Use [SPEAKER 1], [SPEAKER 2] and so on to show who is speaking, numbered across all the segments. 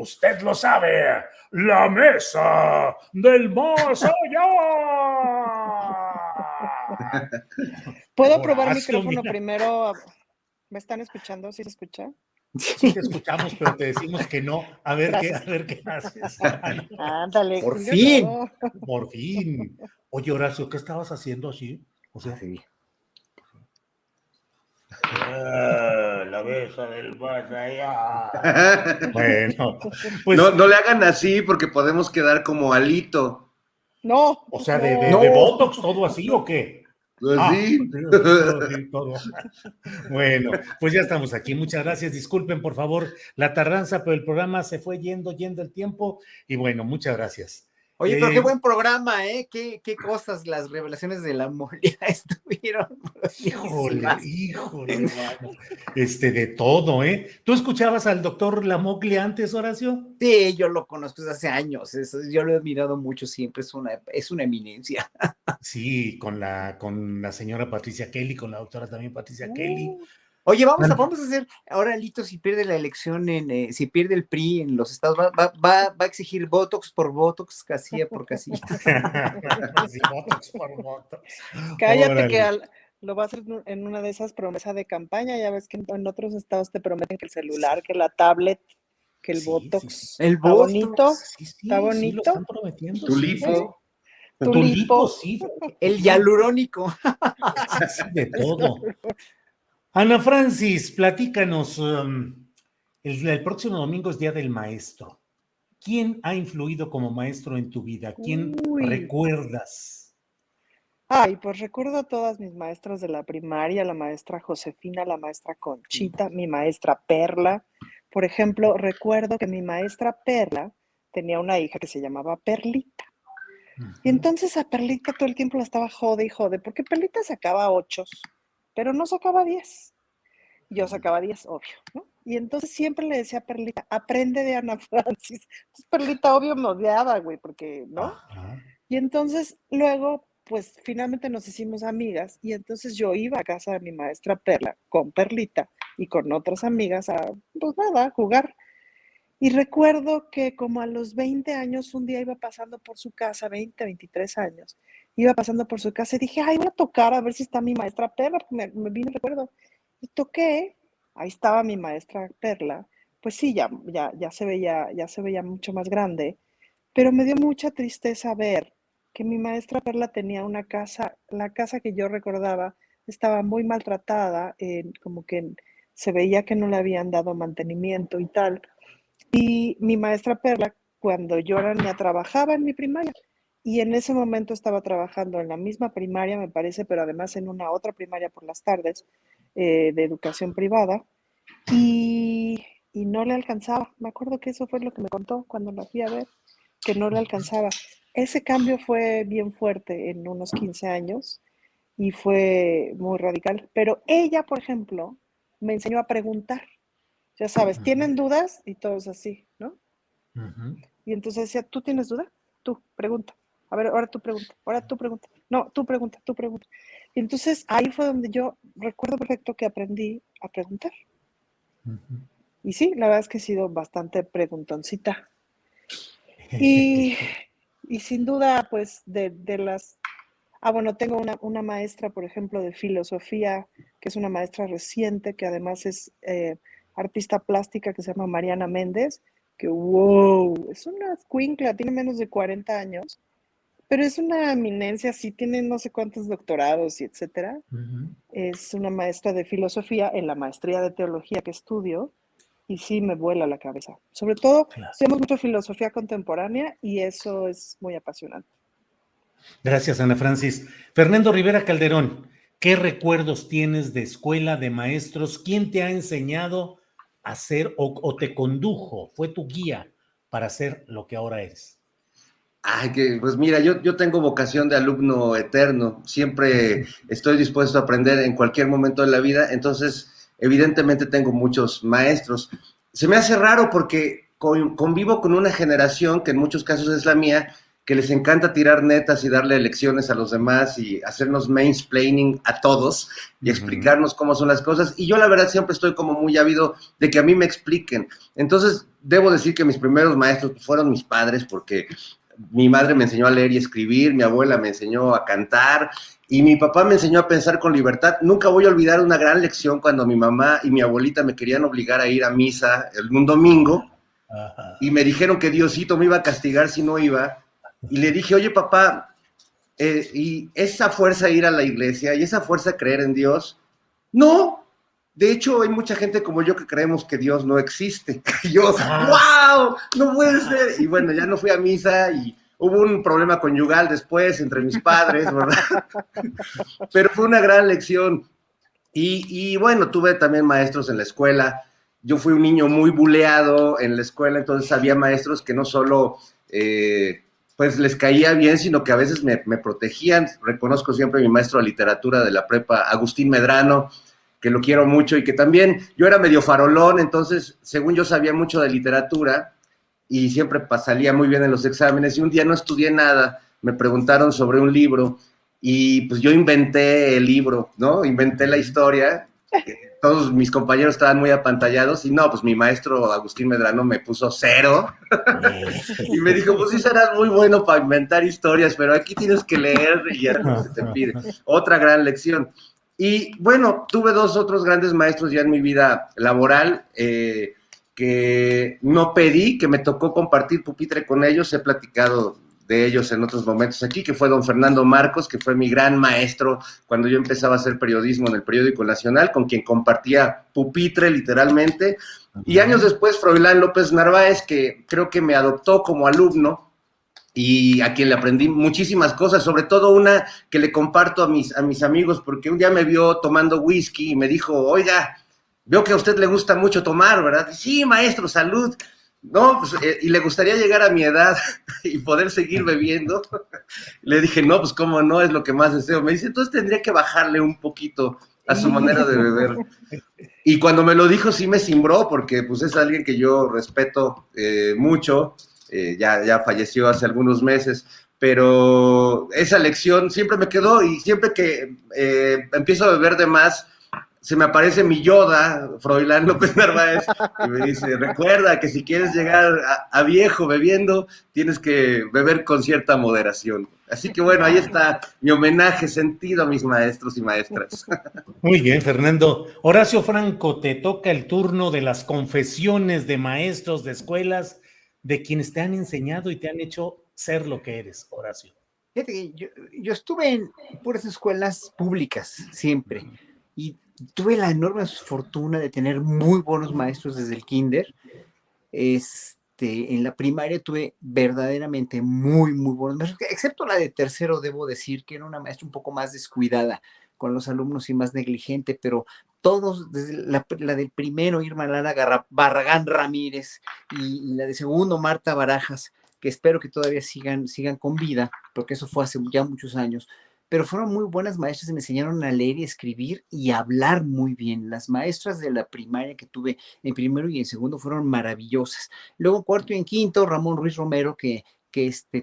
[SPEAKER 1] usted lo sabe, la mesa del más allá.
[SPEAKER 2] ¿Puedo probar
[SPEAKER 1] Horacio,
[SPEAKER 2] micrófono
[SPEAKER 1] mira.
[SPEAKER 2] primero? ¿Me están escuchando? ¿Sí se escucha?
[SPEAKER 1] Sí te escuchamos, pero te decimos que no. A ver
[SPEAKER 2] Gracias.
[SPEAKER 1] qué haces.
[SPEAKER 2] Ándale,
[SPEAKER 3] Por
[SPEAKER 2] yo
[SPEAKER 3] fin.
[SPEAKER 2] no.
[SPEAKER 1] Por fin. Oye, Horacio, ¿qué estabas haciendo así? O sea,
[SPEAKER 3] Sí.
[SPEAKER 1] la mesa del más allá. Bueno, pues,
[SPEAKER 4] No le hagan así porque podemos quedar como Alito.
[SPEAKER 2] No.
[SPEAKER 1] o sea,
[SPEAKER 2] no.
[SPEAKER 1] de Botox, todo así o qué?
[SPEAKER 4] Así.
[SPEAKER 1] Todo. Bueno, pues ya estamos aquí. Muchas gracias. Disculpen, por favor, la tardanza, pero el programa se fue yendo el tiempo. Y bueno, muchas gracias.
[SPEAKER 3] Oye, pero qué buen programa, ¿eh? Qué cosas, las revelaciones de la Molia estuvieron buenísimas.
[SPEAKER 1] Híjole, hermano. De todo, ¿eh? ¿Tú escuchabas al doctor Lamoglia antes, Horacio?
[SPEAKER 3] Sí, yo lo conozco desde hace años. Yo lo he admirado mucho siempre. Es una eminencia.
[SPEAKER 1] Sí, con la señora Patricia Kelly, con la doctora también Patricia Kelly.
[SPEAKER 3] Oye, vamos a hacer ahora, Lito, si pierde la elección, si pierde el PRI en los estados, va a exigir Botox por Botox, casilla por casilla.
[SPEAKER 1] Sí, Botox por Botox.
[SPEAKER 2] Cállate.
[SPEAKER 1] Órale.
[SPEAKER 2] Que lo va a hacer en una de esas promesas de campaña. Ya ves que en otros estados te prometen que el celular, que la tablet, que el Botox.
[SPEAKER 1] Sí.
[SPEAKER 3] El
[SPEAKER 2] ¿Está
[SPEAKER 3] Botox.
[SPEAKER 2] bonito?
[SPEAKER 1] Sí,
[SPEAKER 2] ¿Está bonito?
[SPEAKER 1] sí, lo están prometiendo.
[SPEAKER 4] Tulipo.
[SPEAKER 2] Tulipo.
[SPEAKER 1] Sí.
[SPEAKER 3] El hialurónico.
[SPEAKER 1] Sí, de todo. Ana Francis, platícanos. El próximo domingo es Día del Maestro. ¿Quién ha influido como maestro en tu vida? ¿Quién recuerdas?
[SPEAKER 2] Ay, pues recuerdo a todas mis maestras de la primaria, la maestra Josefina, la maestra Conchita, mi maestra Perla. Por ejemplo, recuerdo que mi maestra Perla tenía una hija que se llamaba Perlita. Y entonces a Perlita todo el tiempo la estaba jode y jode, porque Perlita sacaba 8, pero no sacaba 10. Yo sacaba 10, obvio, ¿no? Y entonces siempre le decía a Perlita, aprende de Ana Francis. Entonces Perlita obvio me odiaba, güey, porque, ¿no?
[SPEAKER 1] Ajá.
[SPEAKER 2] Y entonces luego, pues finalmente nos hicimos amigas y entonces yo iba a casa de mi maestra Perla con Perlita y con otras amigas a, pues nada, a jugar. Y recuerdo que como a los 20 años, un día iba pasando por su casa, 20, 23 años, iba pasando por su casa y dije, ay, voy a tocar a ver si está mi maestra Perla, porque me vino el recuerdo. Y toqué, ahí estaba mi maestra Perla, pues sí, ya se veía mucho más grande, pero me dio mucha tristeza ver que mi maestra Perla tenía una casa, la casa que yo recordaba estaba muy maltratada, como que se veía que no le habían dado mantenimiento y tal. Y mi maestra Perla, cuando yo era niña, trabajaba en mi primaria. Y en ese momento estaba trabajando en la misma primaria, me parece, pero además en una otra primaria por las tardes, de educación privada. Y no le alcanzaba. Me acuerdo que eso fue lo que me contó cuando la fui a ver, que no le alcanzaba. Ese cambio fue bien fuerte en unos 15 años y fue muy radical. Pero ella, por ejemplo, me enseñó a preguntar. Ya sabes, ¿tienen dudas? Y todos así, ¿no? Y entonces decía, ¿tú tienes duda? Tú, pregunta. A ver, ahora tú pregunta, ahora tú pregunta. No, tú pregunta, tú pregunta. Y entonces ahí fue donde yo recuerdo perfecto que aprendí a preguntar. Y sí, la verdad es que he sido bastante preguntoncita. Y sin duda, pues, de las... Ah, bueno, tengo una maestra, por ejemplo, de filosofía, que es una maestra reciente, que además es artista plástica, que se llama Mariana Méndez, que wow, es una escuincla, tiene menos de 40 años, pero es una eminencia, sí, tiene no sé cuántos doctorados y etcétera. Es una maestra de filosofía en la maestría de teología que estudio, y sí me vuela la cabeza. Sobre todo, estudiamos mucho filosofía contemporánea y eso es muy apasionante.
[SPEAKER 1] Gracias, Ana Francis. Fernando Rivera Calderón, ¿qué recuerdos tienes de escuela, de maestros? ¿Quién te ha enseñado a ser o te condujo, fue tu guía para ser lo que ahora eres?
[SPEAKER 4] Ay, pues mira, yo tengo vocación de alumno eterno, siempre estoy dispuesto a aprender en cualquier momento de la vida, entonces evidentemente tengo muchos maestros. Se me hace raro porque convivo con una generación, que en muchos casos es la mía, que les encanta tirar netas y darle lecciones a los demás y hacernos mansplaining a todos y explicarnos cómo son las cosas. Y yo la verdad siempre estoy como muy ávido de que a mí me expliquen. Entonces, debo decir que mis primeros maestros fueron mis padres, porque mi madre me enseñó a leer y escribir, mi abuela me enseñó a cantar y mi papá me enseñó a pensar con libertad. Nunca voy a olvidar una gran lección cuando mi mamá y mi abuelita me querían obligar a ir a misa un domingo y me dijeron que Diosito me iba a castigar si no iba. Y le dije, oye papá, y esa fuerza de ir a la iglesia y esa fuerza de creer en Dios, no. De hecho, hay mucha gente como yo que creemos que Dios no existe. Y yo, ¡wow! No puede ser. Y bueno, ya no fui a misa y hubo un problema conyugal después entre mis padres, ¿verdad? Pero fue una gran lección. Y bueno, tuve también maestros en la escuela. Yo fui un niño muy buleado en la escuela, entonces había maestros que no solo pues les caía bien, sino que a veces me protegían. Reconozco siempre a mi maestro de literatura de la prepa, Agustín Medrano, que lo quiero mucho y que también yo era medio farolón, entonces según yo sabía mucho de literatura y siempre salía muy bien en los exámenes y un día no estudié nada, me preguntaron sobre un libro y pues yo inventé el libro, ¿no? Inventé la historia, todos mis compañeros estaban muy apantallados y no, pues mi maestro Agustín Medrano me puso 0 y me dijo, pues sí serás muy bueno para inventar historias, pero aquí tienes que leer y ya no se te pide. Otra gran lección. Y bueno, tuve 2 otros grandes maestros ya en mi vida laboral que no pedí, que me tocó compartir pupitre con ellos. He platicado de ellos en otros momentos aquí, que fue don Fernando Marcos, que fue mi gran maestro cuando yo empezaba a hacer periodismo en el Periódico Nacional, con quien compartía pupitre literalmente. Y años después, Froilán López Narváez, que creo que me adoptó como alumno, y a quien le aprendí muchísimas cosas, sobre todo una que le comparto a mis amigos, porque un día me vio tomando whisky y me dijo, oiga, veo que a usted le gusta mucho tomar, ¿verdad? Sí, maestro, salud. No, pues, y le gustaría llegar a mi edad y poder seguir bebiendo. Le dije, no, pues cómo no, es lo que más deseo. Me dice, entonces tendría que bajarle un poquito a su manera de beber. Y cuando me lo dijo sí me cimbró, porque pues es alguien que yo respeto mucho. Ya falleció hace algunos meses, pero esa lección siempre me quedó y siempre que empiezo a beber de más, se me aparece mi Yoda, Froilán López Narváez, y me dice, recuerda que si quieres llegar a viejo bebiendo, tienes que beber con cierta moderación. Así que bueno, ahí está mi homenaje sentido a mis maestros y maestras.
[SPEAKER 1] Muy bien, Fernando. Horacio Franco, te toca el turno de las confesiones de maestros de escuelas, de quienes te han enseñado y te han hecho ser lo que eres, Horacio.
[SPEAKER 3] Fíjate que yo estuve en puras escuelas públicas siempre y tuve la enorme fortuna de tener muy buenos maestros desde el kinder. En la primaria tuve verdaderamente muy buenos maestros, excepto la de tercero, debo decir que era una maestra un poco más descuidada con los alumnos y más negligente, pero todos, desde la del primero, Irma Lara Barragán Ramírez, y la de segundo, Marta Barajas, que espero que todavía sigan con vida, porque eso fue hace ya muchos años, pero fueron muy buenas maestras y me enseñaron a leer y escribir y hablar muy bien. Las maestras de la primaria que tuve en primero y en segundo fueron maravillosas. Luego en cuarto y en quinto, Ramón Ruiz Romero, que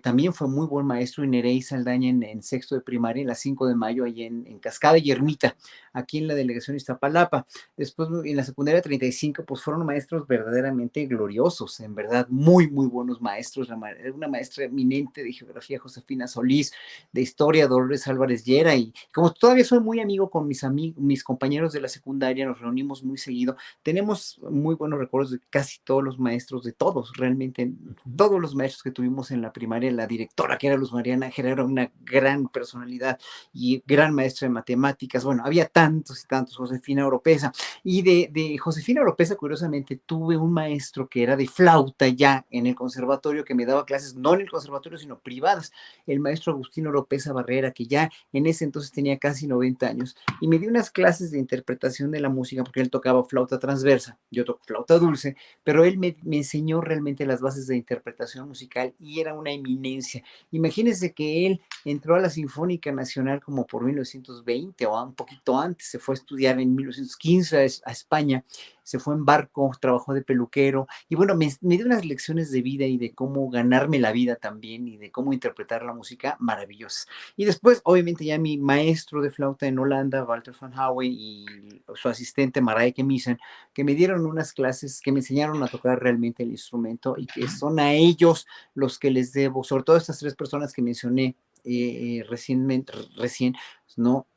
[SPEAKER 3] también fue muy buen maestro, y Nereida Saldaña en sexto de primaria, en la 5 de mayo, allí en Cascada y Ermita, aquí en la delegación Iztapalapa. Después en la secundaria 35, pues fueron maestros verdaderamente gloriosos, en verdad, muy buenos maestros. Una maestra eminente de geografía, Josefina Solís, de historia, Dolores Álvarez Llera, y como todavía soy muy amigo con mis compañeros de la secundaria, nos reunimos muy seguido, tenemos muy buenos recuerdos de casi todos los maestros, de todos, realmente, todos los maestros que tuvimos en la primaria. La directora, que era Luz María Nájera, era una gran personalidad y gran maestra de matemáticas. Bueno, había tantos y tantos. Josefina Oropesa. Y de Josefina Oropesa, curiosamente, tuve un maestro que era de flauta ya en el conservatorio, que me daba clases no en el conservatorio, sino privadas, el maestro Agustín Oropesa Barrera, que ya en ese entonces tenía casi 90 años, y me dio unas clases de interpretación de la música, porque él tocaba flauta transversa, yo toco flauta dulce, pero él me enseñó realmente las bases de interpretación musical, y era era una eminencia. Imagínense que él entró a la Sinfónica Nacional como por 1920 o un poquito antes, se fue a estudiar en 1915 a España, se fue en barco, trabajó de peluquero y bueno, me dio unas lecciones de vida y de cómo ganarme la vida también y de cómo interpretar la música maravillosas. Y después, obviamente, ya mi maestro de flauta en Holanda, Walter van Houwe, y su asistente Marijke Missen, que me dieron unas clases que me enseñaron a tocar realmente el instrumento y que son a ellos los que les debo, sobre todo estas tres personas que mencioné recién, ¿no?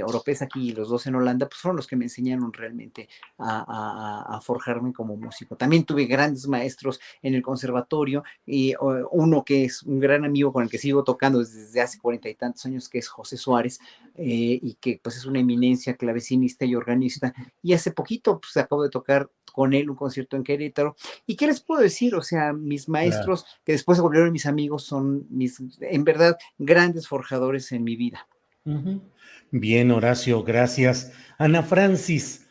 [SPEAKER 3] Oropesa aquí y los dos en Holanda, pues fueron los que me enseñaron realmente a forjarme como músico. También tuve grandes maestros en el conservatorio, y uno que es un gran amigo con el que sigo tocando desde hace 40 y tantos años, que es José Suárez, y que pues es una eminencia clavecinista y organista, y hace poquito pues acabo de tocar con él un concierto en Querétaro. ¿Y qué les puedo decir? O sea, mis
[SPEAKER 1] Claro.
[SPEAKER 3] maestros, que después se volvieron mis amigos, son en verdad, grandes forjadores en mi vida.
[SPEAKER 1] Ujú. Bien, Horacio, gracias. Ana Francis,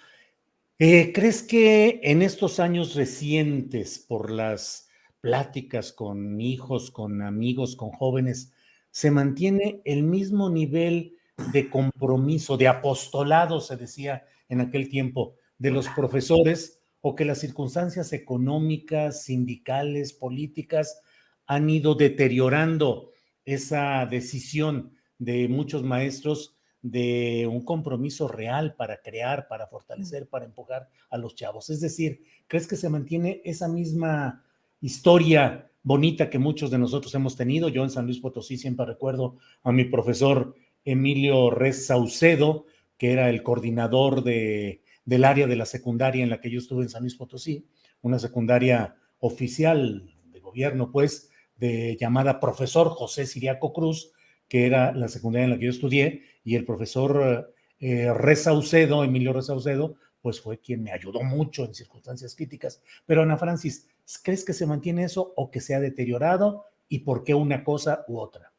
[SPEAKER 1] ¿crees que en estos años recientes, por las pláticas con hijos, con amigos, con jóvenes, se mantiene el mismo nivel de compromiso, de apostolado, se decía en aquel tiempo, de los profesores, o que las circunstancias económicas, sindicales, políticas han ido deteriorando esa decisión de muchos maestros de un compromiso real para crear, para fortalecer, para empujar a los chavos? Es decir, ¿crees que se mantiene esa misma historia bonita que muchos de nosotros hemos tenido? Yo en San Luis Potosí siempre recuerdo a mi profesor Emilio Rez Saucedo, que era el coordinador del área de la secundaria en la que yo estuve en San Luis Potosí, una secundaria oficial de gobierno, pues, de llamada Profesor José Siriaco Cruz, que era la secundaria en la que yo estudié, y el profesor Resaucedo, Emilio Resaucedo, pues fue quien me ayudó mucho en circunstancias críticas. Pero Ana Francis, ¿crees que se mantiene eso o que se ha deteriorado? ¿Y por qué una cosa u otra?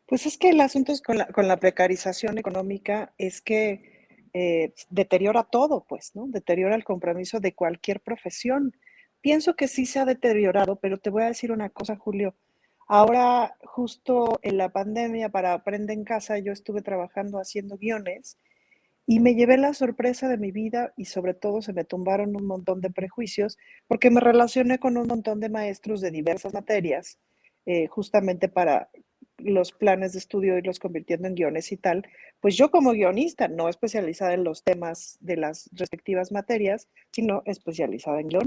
[SPEAKER 2] Pues es que el asunto es con la precarización económica es que deteriora todo, pues, ¿no? Deteriora el compromiso de cualquier profesión. Pienso que sí se ha deteriorado, pero te voy a decir una cosa, Julio. Ahora, justo en la pandemia, para Aprende en Casa, yo estuve trabajando haciendo guiones y me llevé la sorpresa de mi vida y sobre todo se me tumbaron un montón de prejuicios porque me relacioné con un montón de maestros de diversas materias, justamente para los planes de estudio irlos convirtiendo en guiones y tal. Pues yo como guionista, no especializada en los temas de las respectivas materias, sino especializada en guión.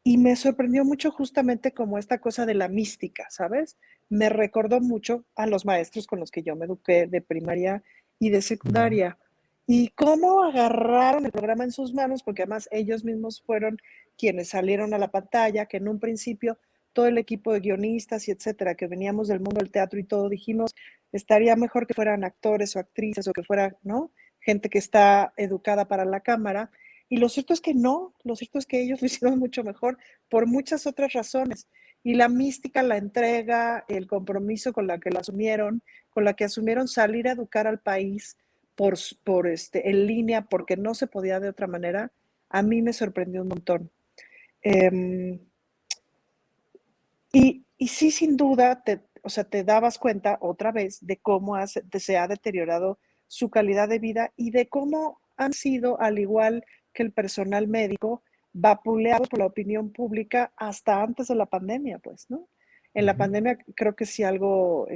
[SPEAKER 2] Y me sorprendió mucho justamente como esta cosa de la mística, ¿sabes? Me recordó mucho a los maestros con los que yo me eduqué de primaria y de secundaria. Y cómo agarraron el programa en sus manos, porque además ellos mismos fueron quienes salieron a la pantalla, que en un principio todo el equipo de guionistas y etcétera, que veníamos del mundo del teatro y todo, dijimos, estaría mejor que fueran actores o actrices o que fuera, ¿no? Gente que está educada para la cámara. Y lo cierto es que no, lo cierto es que ellos lo hicieron mucho mejor por muchas otras razones. Y la mística, la entrega, el compromiso con la que lo asumieron, con la que asumieron salir a educar al país en línea, porque no se podía de otra manera, a mí me sorprendió un montón. Eh, y sí, sin duda, o sea, te dabas cuenta otra vez de cómo se ha deteriorado su calidad de vida y de cómo han sido, al igual que el personal médico, vapuleados por la opinión pública hasta antes de la pandemia, pues, ¿no? En la pandemia creo que si algo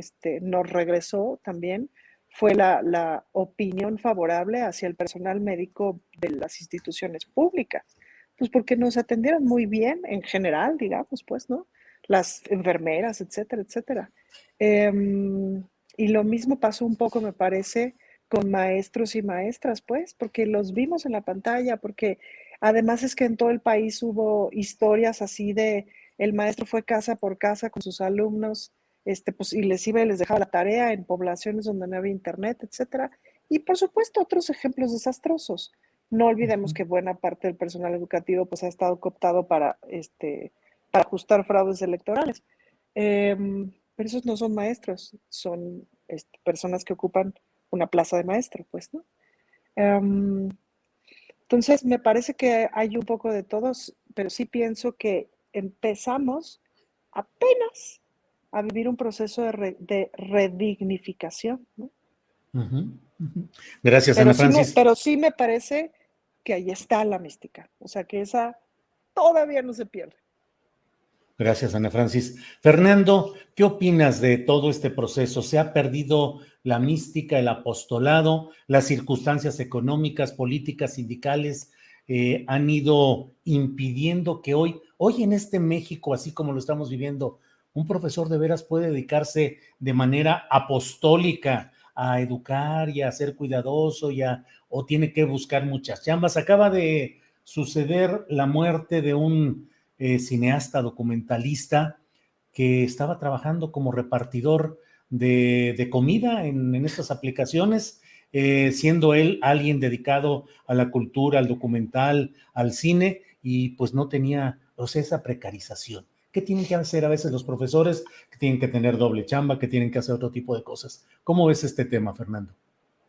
[SPEAKER 2] nos regresó también fue la opinión favorable hacia el personal médico de las instituciones públicas. Pues porque nos atendieron muy bien en general, digamos, pues, ¿no? Las enfermeras, etcétera, etcétera. Y lo mismo pasó un poco, me parece, con maestros y maestras, pues, porque los vimos en la pantalla, porque además es que en todo el país hubo historias así de el maestro fue casa por casa con sus alumnos, pues, y les iba y les dejaba la tarea en poblaciones donde no había internet, etcétera. Y por supuesto, otros ejemplos desastrosos. No olvidemos que buena parte del personal educativo pues ha estado cooptado para ajustar fraudes electorales. Pero esos no son maestros, son personas que ocupan una plaza de maestro, pues, ¿no? Um, entonces, me parece que hay un poco de todos, pero sí pienso que empezamos apenas a vivir un proceso de redignificación, ¿no?
[SPEAKER 1] Ujú, ujú. Gracias, Ana Francis.
[SPEAKER 2] Pero sí me parece que ahí está la mística, o sea, que esa todavía no se pierde.
[SPEAKER 1] Gracias, Ana Francis. Fernando, ¿qué opinas de todo este proceso? ¿Se ha perdido la mística, el apostolado, las circunstancias económicas, políticas, sindicales han ido impidiendo que hoy en este México, así como lo estamos viviendo, un profesor de veras puede dedicarse de manera apostólica a educar y a ser cuidadoso o tiene que buscar muchas chambas? Acaba de suceder la muerte de un cineasta documentalista que estaba trabajando como repartidor de comida en estas aplicaciones, siendo él alguien dedicado a la cultura, al documental, al cine, y pues no tenía, o sea, esa precarización. ¿Qué tienen que hacer a veces los profesores? Que tienen que tener doble chamba, que tienen que hacer otro tipo de cosas. ¿Cómo ves este tema, Fernando?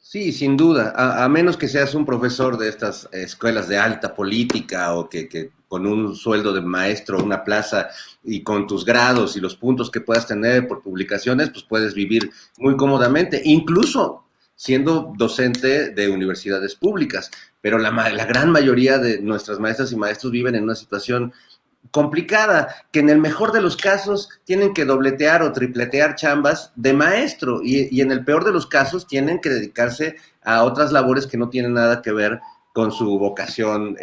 [SPEAKER 4] Sí, sin duda, a menos que seas un profesor de estas escuelas de alta política o que con un sueldo de maestro, una plaza y con tus grados y los puntos que puedas tener por publicaciones, pues puedes vivir muy cómodamente, incluso siendo docente de universidades públicas. Pero la gran mayoría de nuestras maestras y maestros viven en una situación complicada, que en el mejor de los casos tienen que dobletear o tripletear chambas de maestro y en el peor de los casos tienen que dedicarse a otras labores que no tienen nada que ver con su vocación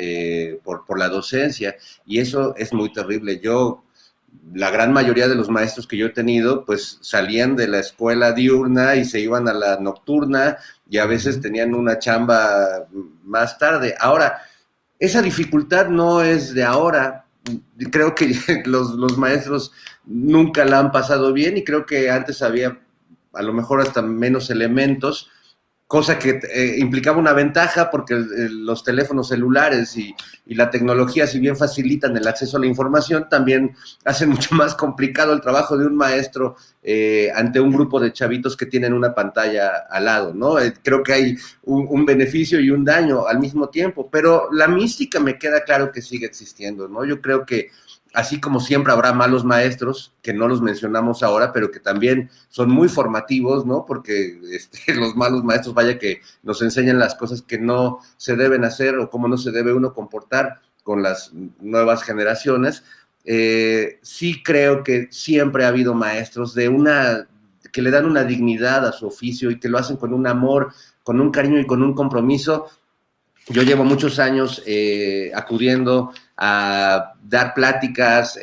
[SPEAKER 4] por la docencia, y eso es muy terrible. La gran mayoría de los maestros que yo he tenido, pues salían de la escuela diurna y se iban a la nocturna y a veces tenían una chamba más tarde. Ahora, esa dificultad no es de ahora. Creo que los maestros nunca la han pasado bien y creo que antes había a lo mejor hasta menos elementos, cosa que implicaba una ventaja porque los teléfonos celulares y la tecnología, si bien facilitan el acceso a la información, también hacen mucho más complicado el trabajo de un maestro ante un grupo de chavitos que tienen una pantalla al lado, ¿no? Creo que hay un beneficio y un daño al mismo tiempo, pero la mística me queda claro que sigue existiendo, ¿no? Yo creo que así como siempre habrá malos maestros, que no los mencionamos ahora, pero que también son muy formativos, ¿no? Porque los malos maestros, vaya que nos enseñan las cosas que no se deben hacer o cómo no se debe uno comportar con las nuevas generaciones. Sí creo que siempre ha habido maestros que le dan una dignidad a su oficio y que lo hacen con un amor, con un cariño y con un compromiso. Yo llevo muchos años acudiendo a dar pláticas,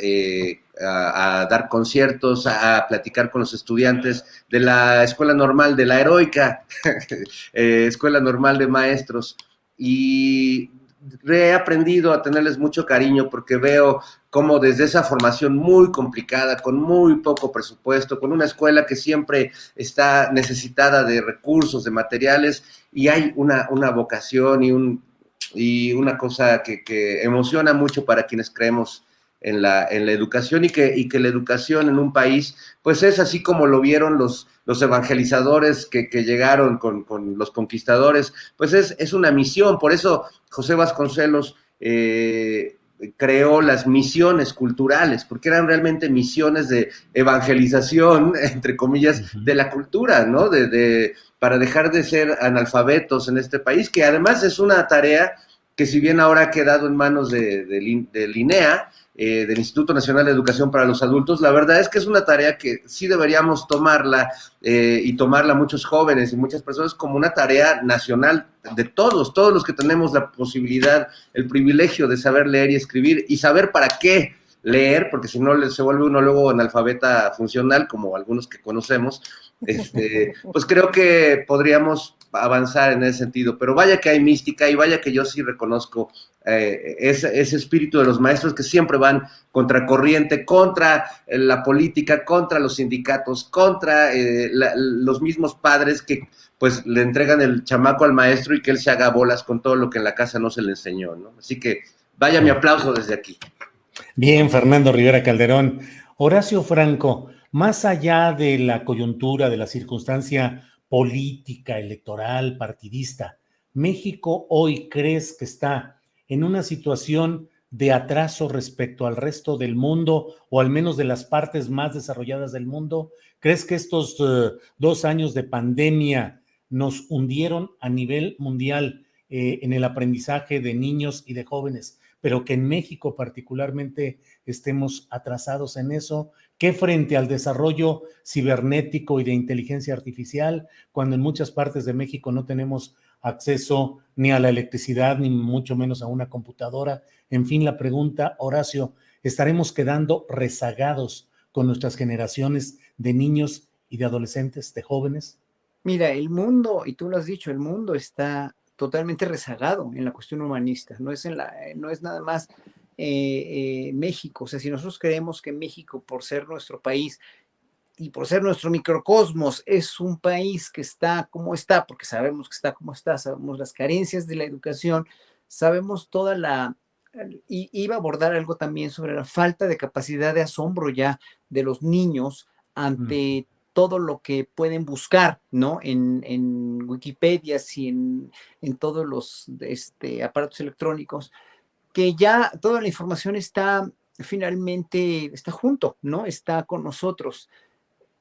[SPEAKER 4] a dar conciertos, a platicar con los estudiantes de la Escuela Normal de la Heroica, Escuela Normal de Maestros, y he aprendido a tenerles mucho cariño porque veo cómo desde esa formación muy complicada, con muy poco presupuesto, con una escuela que siempre está necesitada de recursos, de materiales, y hay una vocación y una cosa que emociona mucho para quienes creemos en la educación y que la educación en un país, pues es así como lo vieron los evangelizadores que llegaron con los conquistadores, pues es una misión. Por eso José Vasconcelos creó las misiones culturales, porque eran realmente misiones de evangelización, entre comillas, de la cultura, ¿no? Para dejar de ser analfabetos en este país, que además es una tarea que si bien ahora ha quedado en manos del INEA, del Instituto Nacional de Educación para los Adultos, la verdad es que es una tarea que sí deberíamos tomarla y tomarla muchos jóvenes y muchas personas como una tarea nacional de todos los que tenemos la posibilidad, el privilegio de saber leer y escribir y saber para qué leer, porque si no se vuelve uno luego analfabeta funcional, como algunos que conocemos, pues creo que podríamos avanzar en ese sentido, pero vaya que hay mística y vaya que yo sí reconozco ese espíritu de los maestros que siempre van contracorriente, contra la política, contra los sindicatos, contra los mismos padres que pues le entregan el chamaco al maestro y que él se haga bolas con todo lo que en la casa no se le enseñó, ¿no? Así que vaya mi aplauso desde aquí.
[SPEAKER 1] Bien, Fernando Rivera Calderón. Horacio Franco, más allá de la coyuntura, de la circunstancia política, electoral, partidista, ¿México hoy crees que está en una situación de atraso respecto al resto del mundo o al menos de las partes más desarrolladas del mundo? ¿Crees que estos 2 años de pandemia nos hundieron a nivel mundial en el aprendizaje de niños y de jóvenes, pero que en México particularmente estemos atrasados en eso? ¿Qué frente al desarrollo cibernético y de inteligencia artificial, cuando en muchas partes de México no tenemos acceso ni a la electricidad, ni mucho menos a una computadora? En fin, la pregunta, Horacio, ¿estaremos quedando rezagados con nuestras generaciones de niños y de adolescentes, de jóvenes?
[SPEAKER 3] Mira, el mundo, y tú lo has dicho, el mundo está totalmente rezagado en la cuestión humanista, no es nada más México. O sea, si nosotros creemos que México, por ser nuestro país y por ser nuestro microcosmos, es un país que está como está, porque sabemos que está como está, sabemos las carencias de la educación, sabemos toda la... Y iba a abordar algo también sobre la falta de capacidad de asombro ya de los niños ante todo lo que pueden buscar, ¿no? En Wikipedia y en todos los aparatos electrónicos, que ya toda la información está finalmente, está junto, ¿no? Está con nosotros.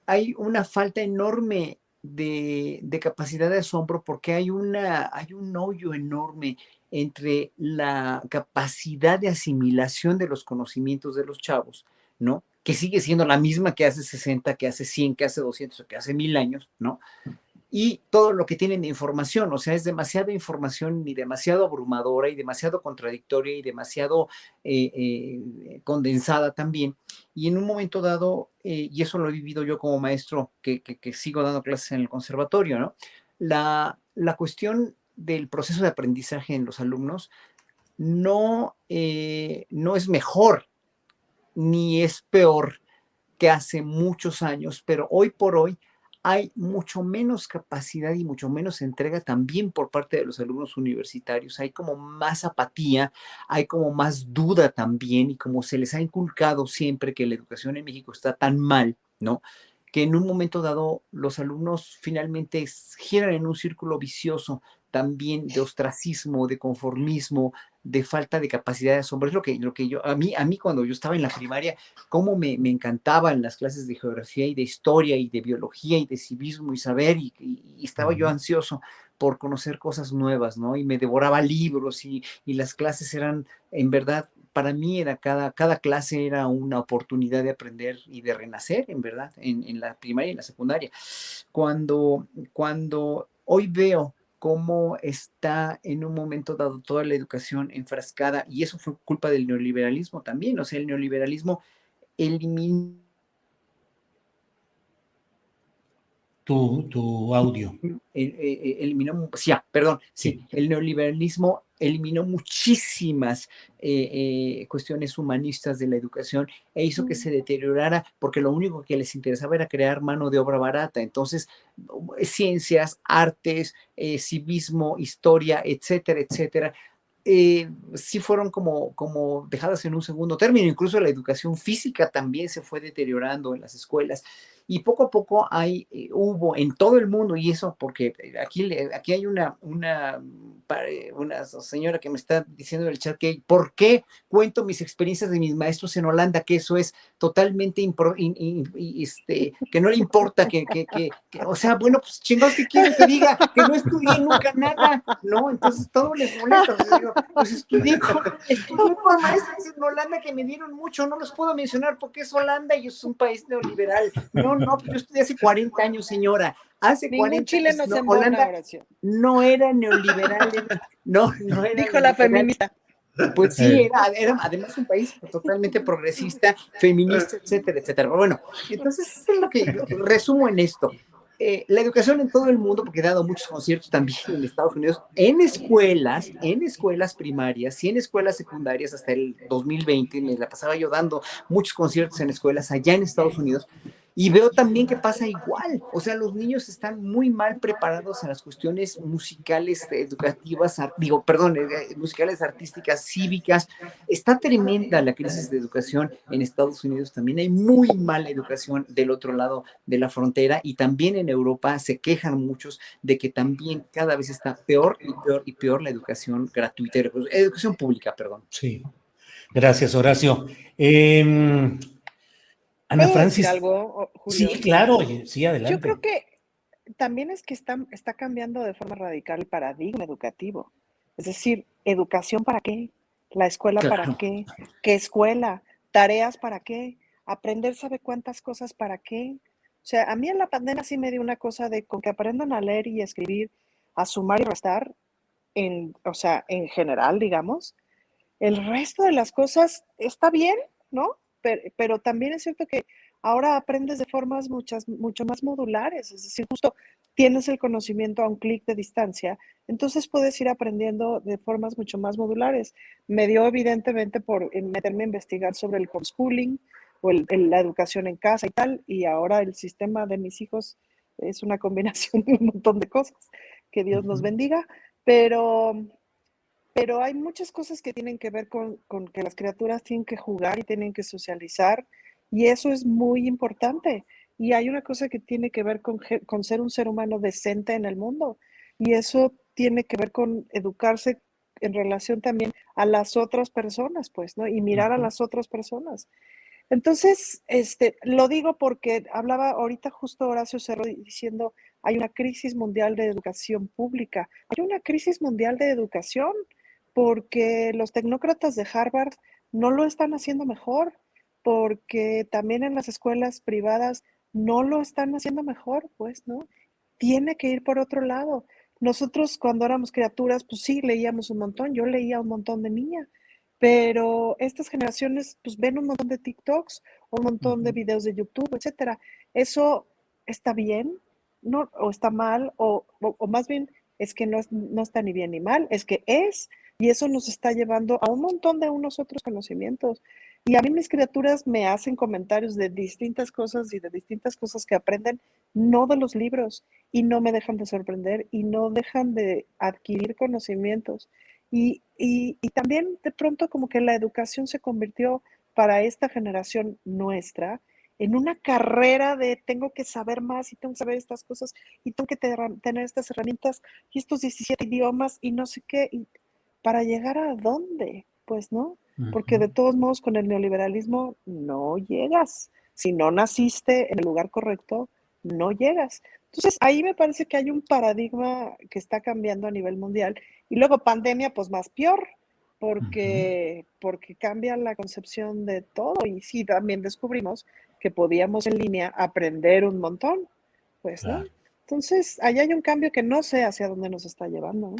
[SPEAKER 3] Hay una falta enorme de capacidad de asombro porque hay un hoyo enorme entre la capacidad de asimilación de los conocimientos de los chavos, ¿no? Que sigue siendo la misma que hace 60, que hace 100, que hace 200 o que hace 1000 años, ¿no? Y todo lo que tienen de información, o sea, es demasiada información y demasiado abrumadora y demasiado contradictoria y demasiado condensada también. Y en un momento dado, y eso lo he vivido yo como maestro que sigo dando clases en el conservatorio, ¿no? La cuestión del proceso de aprendizaje en los alumnos no es mejor ni es peor que hace muchos años, pero hoy por hoy hay mucho menos capacidad y mucho menos entrega también por parte de los alumnos universitarios. Hay como más apatía, hay como más duda también, y como se les ha inculcado siempre que la educación en México está tan mal, ¿no? Que en un momento dado los alumnos finalmente giran en un círculo vicioso también de ostracismo, de conformismo, de falta de capacidad de asombro. Es lo que yo, a mí cuando yo estaba en la primaria, cómo me encantaban las clases de geografía y de historia y de biología y de civismo y saber, y estaba yo ansioso por conocer cosas nuevas, ¿no? Y me devoraba libros y las clases eran, en verdad, para mí era cada clase era una oportunidad de aprender y de renacer, en verdad, en la primaria y en la secundaria. Cuando hoy veo cómo está en un momento dado toda la educación enfrascada, y eso fue culpa del neoliberalismo también, o sea, el neoliberalismo eliminó
[SPEAKER 1] Tu audio.
[SPEAKER 3] El neoliberalismo eliminó muchísimas cuestiones humanistas de la educación e hizo que se deteriorara porque lo único que les interesaba era crear mano de obra barata. Entonces, ciencias, artes, civismo, historia, etcétera, etcétera, sí fueron como dejadas en un segundo término. Incluso la educación física también se fue deteriorando en las escuelas. Y poco a poco hubo en todo el mundo, y eso porque aquí hay una señora que me está diciendo en el chat que por qué cuento mis experiencias de mis maestros en Holanda, que eso es totalmente que no le importa, o sea, bueno, pues chingados, ¿qué quieren que diga? Que no estudié nunca nada, ¿no? Entonces todo les molesta. O sea, digo, pues estudié con maestros en Holanda que me dieron mucho, no los puedo mencionar porque es Holanda y es un país neoliberal. No, yo estudié hace 40 años, señora. Hace
[SPEAKER 2] Ningún
[SPEAKER 3] 40
[SPEAKER 2] chileno
[SPEAKER 3] años.
[SPEAKER 2] se embona,
[SPEAKER 3] Holanda
[SPEAKER 2] Horacio.
[SPEAKER 3] no era neoliberal, no era
[SPEAKER 2] Dijo la
[SPEAKER 3] neoliberal.
[SPEAKER 2] feminista.
[SPEAKER 3] Pues sí, era además un país totalmente progresista, feminista, etcétera, etcétera. Bueno, entonces es lo que resumo en esto. La educación en todo el mundo, porque he dado muchos conciertos también en Estados Unidos, en escuelas primarias y en escuelas secundarias hasta el 2020, me la pasaba yo dando muchos conciertos en escuelas allá en Estados Unidos, y veo también que pasa igual. O sea, los niños están muy mal preparados en las cuestiones musicales, educativas, musicales, artísticas, cívicas. Está tremenda la crisis de educación en Estados Unidos. También hay muy mala educación del otro lado de la frontera, y también en Europa se quejan muchos de que también cada vez está peor y peor y peor la educación gratuita, educación pública, perdón.
[SPEAKER 1] Sí. Gracias, Horacio. Ana
[SPEAKER 2] ¿Puedo decir
[SPEAKER 1] Francis.
[SPEAKER 2] algo, Julio?
[SPEAKER 1] Sí, claro, sí,
[SPEAKER 2] Yo
[SPEAKER 1] adelante.
[SPEAKER 2] creo que también es que está cambiando de forma radical el paradigma educativo. Es decir, ¿educación para qué? ¿La escuela para
[SPEAKER 3] Claro.
[SPEAKER 2] qué? ¿Qué escuela? ¿Tareas para qué? ¿Aprender sabe cuántas cosas para qué? O sea, a mí en la pandemia sí me dio una cosa de con que aprendan a leer y escribir, a sumar y restar, o sea, en general, digamos. El resto de las cosas está bien, ¿no? Pero también es cierto que ahora aprendes de formas mucho más modulares, es decir, justo tienes el conocimiento a un clic de distancia, entonces puedes ir aprendiendo de formas mucho más modulares. Me dio evidentemente por meterme a investigar sobre el homeschooling o la educación en casa y tal, y ahora el sistema de mis hijos es una combinación de un montón de cosas. Que Dios nos bendiga, pero hay muchas cosas que tienen que ver con que las criaturas tienen que jugar y tienen que socializar, y eso es muy importante. Y hay una cosa que tiene que ver con ser un ser humano decente en el mundo, y eso tiene que ver con educarse en relación también a las otras personas, pues, ¿no? Y mirar a las otras personas. Entonces, lo digo porque hablaba ahorita justo Horacio Cerro diciendo, hay una crisis mundial de educación pública, hay una crisis mundial de educación porque los tecnócratas de Harvard no lo están haciendo mejor, porque también en las escuelas privadas no lo están haciendo mejor, pues, ¿no? Tiene que ir por otro lado. Nosotros cuando éramos criaturas, pues sí, leíamos un montón, yo leía un montón de niña, pero estas generaciones pues ven un montón de TikToks, un montón de videos de YouTube, etcétera. ¿Eso está bien? ¿No? ¿O está mal? O más bien es que no está ni bien ni mal, es que es, y eso nos está llevando a un montón de unos otros conocimientos. Y a mí mis criaturas me hacen comentarios de distintas cosas y de distintas cosas que aprenden, no de los libros, y no me dejan de sorprender y no dejan de adquirir conocimientos. Y también de pronto como que la educación se convirtió para esta generación nuestra en una carrera de tengo que saber más y tengo que saber estas cosas y tengo que tener estas herramientas y estos 17 idiomas y no sé qué. Y ¿para llegar a dónde? Pues no, porque de todos modos con el neoliberalismo no llegas. Si no naciste en el lugar correcto, no llegas. Entonces ahí me parece que hay un paradigma que está cambiando a nivel mundial y luego pandemia, pues más peor, porque cambia la concepción de todo. Y sí, también descubrimos que podíamos en línea aprender un montón, pues, ¿no?
[SPEAKER 1] Claro.
[SPEAKER 2] Entonces, ahí hay un cambio que no sé hacia dónde nos está llevando, ¿no?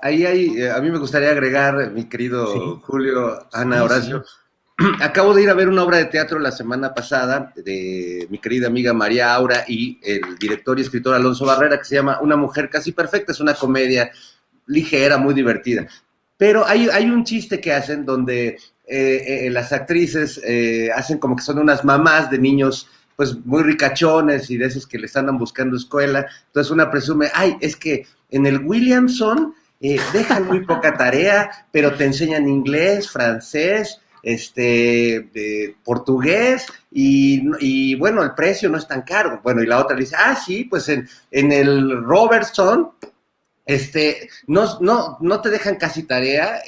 [SPEAKER 4] Ahí hay, a mí me gustaría agregar, mi querido
[SPEAKER 1] Sí,
[SPEAKER 4] Julio, Ana,
[SPEAKER 1] sí,
[SPEAKER 4] Horacio.
[SPEAKER 1] sí.
[SPEAKER 4] Acabo de ir a ver una obra de teatro la semana pasada de mi querida amiga María Aura y el director y escritor Alonso Barrera, que se llama Una mujer casi perfecta. Es una comedia ligera, muy divertida. Pero hay un chiste que hacen donde las actrices hacen como que son unas mamás de niños pues muy ricachones y de esos que les andan buscando escuela. Entonces una presume, ay, es que en el Williamson dejan muy poca tarea, pero te enseñan inglés, francés, portugués y bueno, el precio no es tan caro. Bueno, y la otra le dice, ah, sí, pues en el Robertson no te dejan casi tarea,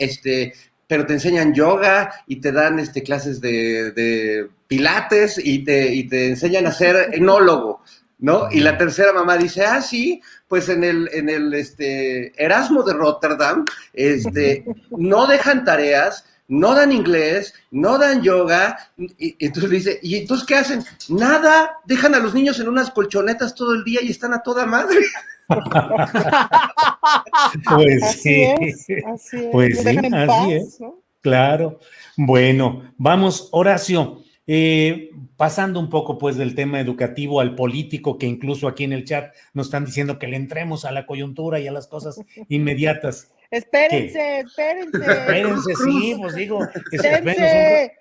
[SPEAKER 4] pero te enseñan yoga y te dan clases de pilates y te enseñan a ser enólogo, ¿no? Y la tercera mamá dice, ah, sí, pues en el Erasmo de Rotterdam, no dejan tareas, no dan inglés, no dan yoga, y entonces le dice, ¿y entonces qué hacen? Nada, dejan a los niños en unas colchonetas todo el día y están a toda madre.
[SPEAKER 1] Pues
[SPEAKER 2] Así
[SPEAKER 1] sí,
[SPEAKER 2] es, así es.
[SPEAKER 1] pues
[SPEAKER 2] Lo
[SPEAKER 1] sí,
[SPEAKER 2] dejan en
[SPEAKER 1] así
[SPEAKER 2] paz,
[SPEAKER 1] es.
[SPEAKER 2] ¿no?
[SPEAKER 1] Claro. Bueno, vamos, Horacio, pasando un poco pues del tema educativo al político, que incluso aquí en el chat nos están diciendo que le entremos a la coyuntura y a las cosas inmediatas. ¿Qué?
[SPEAKER 2] Espérense, espérense,
[SPEAKER 4] Cruz,
[SPEAKER 1] Espérense, sí,
[SPEAKER 4] cruz.
[SPEAKER 1] pues digo, espérense,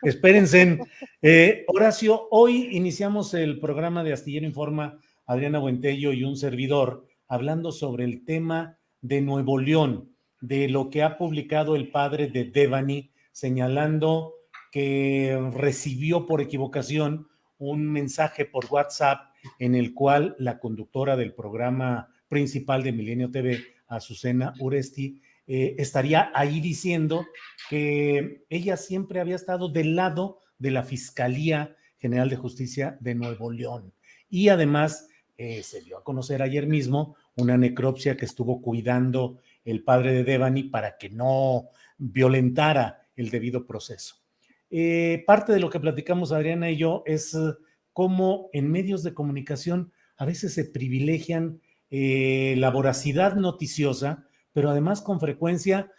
[SPEAKER 2] dense.
[SPEAKER 1] espérense. Horacio, hoy iniciamos el programa de Astillero Informa, Adriana Buentello y un servidor, hablando sobre el tema de Nuevo León, de lo que ha publicado el padre de Devani, señalando que recibió por equivocación un mensaje por WhatsApp en el cual la conductora del programa principal de Milenio TV, Azucena Uresti, estaría ahí diciendo que ella siempre había estado del lado de la Fiscalía General de Justicia de Nuevo León. Y además se dio a conocer ayer mismo una necropsia que estuvo cuidando el padre de Devani para que no violentara el debido proceso. Parte de lo que platicamos Adriana y yo es cómo en medios de comunicación a veces se privilegian la voracidad noticiosa, pero además con frecuencia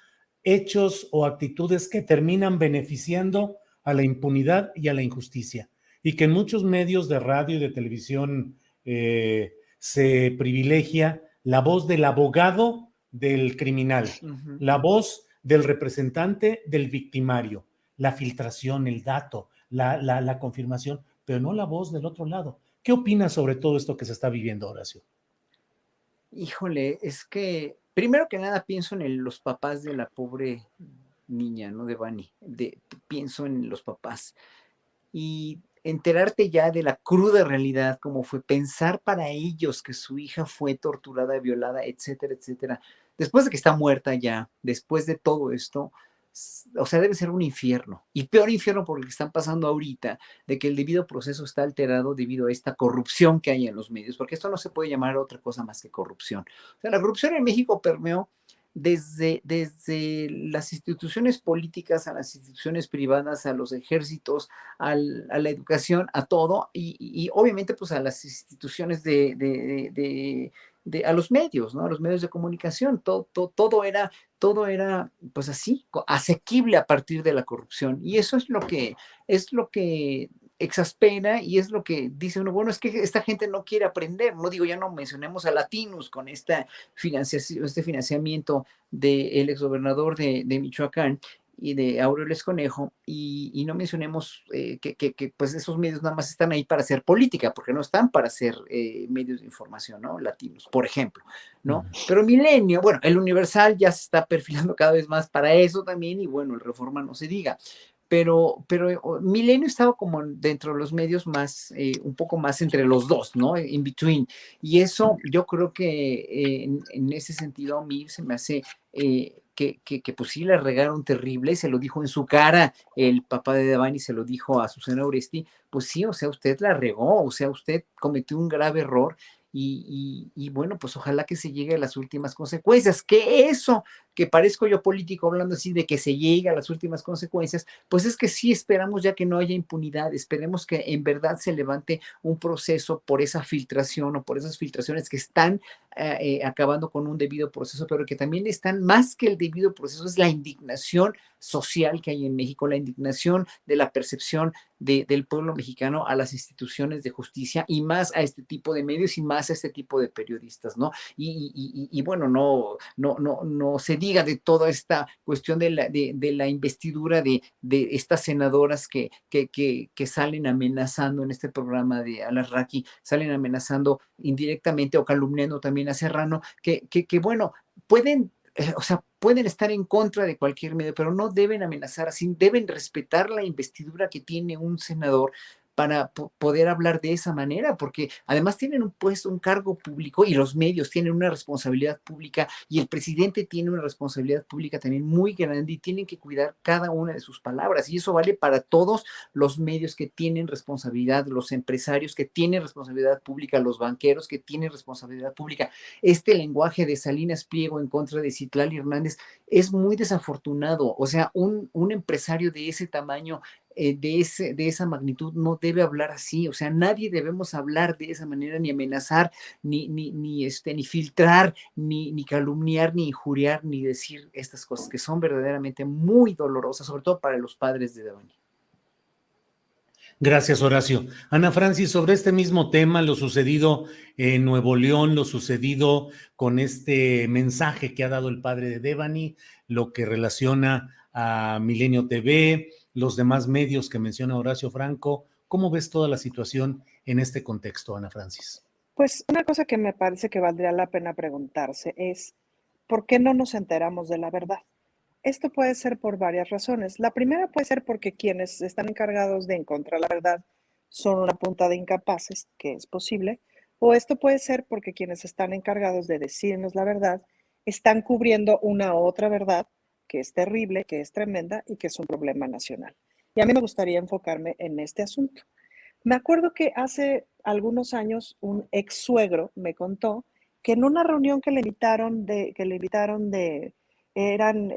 [SPEAKER 1] hechos o actitudes que terminan beneficiando a la impunidad y a la injusticia. Y que en muchos medios de radio y de televisión se privilegia la voz del abogado del criminal, la voz del representante del victimario, la filtración, el dato, la confirmación, pero no la voz del otro lado. ¿Qué opinas sobre todo esto que se está viviendo, Horacio?
[SPEAKER 3] Híjole, es que primero que nada pienso en los papás de la pobre niña, ¿no? De Vani. Pienso en los papás. Y enterarte ya de la cruda realidad, como fue pensar para ellos que su hija fue torturada, violada, etcétera, etcétera. Después de que está muerta ya, después de todo esto, o sea, debe ser un infierno. Y peor infierno por lo que están pasando ahorita, de que el debido proceso está alterado debido a esta corrupción que hay en los medios, porque esto no se puede llamar otra cosa más que corrupción. O sea, la corrupción en México permeó desde las instituciones políticas a las instituciones privadas, a los ejércitos, a la educación, a todo, y obviamente pues a las instituciones a los medios, ¿no? A los medios de comunicación, todo era pues así, asequible a partir de la corrupción. Y eso es lo que exaspera y es lo que dice uno, bueno, es que esta gente no quiere aprender, no digo, ya no mencionemos a Latinos con este financiamiento del exgobernador de Michoacán y de Aureoles Conejo, y no mencionemos que pues esos medios nada más están ahí para hacer política, porque no están para hacer medios de información, ¿no? Latinos, por ejemplo, ¿no? Pero Milenio, bueno, el Universal ya se está perfilando cada vez más para eso también, y bueno, el Reforma no se diga. Pero Milenio estaba como dentro de los medios más, un poco más entre los dos, ¿no? In between. Y eso yo creo que en ese sentido a mí se me hace que pues sí la regaron terrible, se lo dijo en su cara el papá de Devani, se lo dijo a Susana Oresti, pues sí, o sea, usted la regó, o sea, usted cometió un grave error. Y bueno, pues ojalá que se llegue a las últimas consecuencias, que eso, que parezco yo político hablando así de que se llegue a las últimas consecuencias, pues es que sí esperamos ya que no haya impunidad, esperemos que en verdad se levante un proceso por esa filtración o por esas filtraciones que están acabando con un debido proceso, pero que también están más que el debido proceso, es la indignación social que hay en México, la indignación de la percepción del pueblo mexicano a las instituciones de justicia y más a este tipo de medios y más a este tipo de periodistas, ¿no? Y bueno, no se diga de toda esta cuestión de la investidura de estas senadoras que salen amenazando en este programa de Alarraqui, salen amenazando indirectamente o calumniando también a Serrano, que bueno, pueden o sea, pueden estar en contra de cualquier medio, pero no deben amenazar así, deben respetar la investidura que tiene un senador para poder hablar de esa manera, porque además tienen un puesto, un cargo público y los medios tienen una responsabilidad pública y el presidente tiene una responsabilidad pública también muy grande y tienen que cuidar cada una de sus palabras y eso vale para todos los medios que tienen responsabilidad, los empresarios que tienen responsabilidad pública, los banqueros que tienen responsabilidad pública. Este lenguaje de Salinas Pliego en contra de Citlali Hernández es muy desafortunado, o sea, un empresario de ese tamaño de esa magnitud no debe hablar así, o sea, nadie debemos hablar de esa manera, ni amenazar, ni filtrar, ni calumniar, ni injuriar, ni decir estas cosas que son verdaderamente muy dolorosas, sobre todo para los padres de Devani.
[SPEAKER 1] Gracias, Horacio. Ana Francis, sobre este mismo tema, lo sucedido en Nuevo León, lo sucedido con este mensaje que ha dado el padre de Devani, lo que relaciona a Milenio TV, los demás medios que menciona Horacio Franco, ¿cómo ves toda la situación en este contexto, Ana Francis?
[SPEAKER 2] Pues una cosa que me parece que valdría la pena preguntarse es, ¿por qué no nos enteramos de la verdad? Esto puede ser por varias razones. La primera puede ser porque quienes están encargados de encontrar la verdad son una punta de incapaces, que es posible, o esto puede ser porque quienes están encargados de decirnos la verdad están cubriendo una otra verdad que es terrible, que es tremenda y que es un problema nacional. Y a mí me gustaría enfocarme en este asunto. Me acuerdo que hace algunos años un ex suegro me contó que en una reunión eran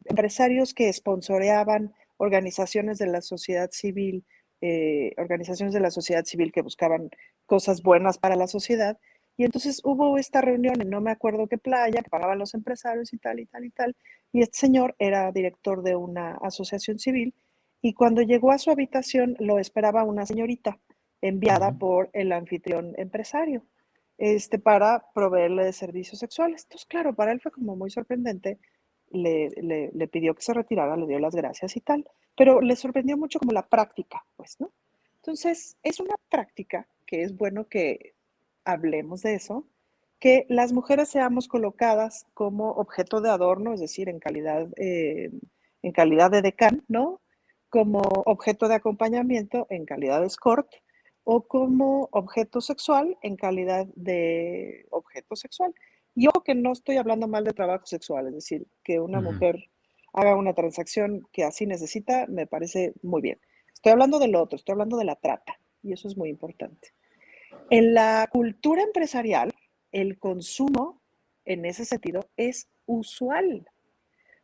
[SPEAKER 2] empresarios que sponsoreaban organizaciones de la sociedad civil que buscaban cosas buenas para la sociedad. Y entonces hubo esta reunión en no me acuerdo qué playa, que pagaban los empresarios y tal, y tal, y tal. Y este señor era director de una asociación civil y cuando llegó a su habitación lo esperaba una señorita enviada por el anfitrión empresario para proveerle de servicios sexuales. Entonces, claro, para él fue como muy sorprendente. Le pidió que se retirara, le dio las gracias y tal, pero le sorprendió mucho como la práctica, pues, ¿no? Entonces, es una práctica que es bueno que hablemos de eso, que las mujeres seamos colocadas como objeto de adorno, es decir, en calidad de decán, ¿no? Como objeto de acompañamiento en calidad de escort o como objeto sexual en calidad de objeto sexual. Y ojo que no estoy hablando mal de trabajo sexual, es decir, que una mujer haga una transacción que así necesita, me parece muy bien. Estoy hablando de lo otro, estoy hablando de la trata, y eso es muy importante. En la cultura empresarial, el consumo en ese sentido es usual.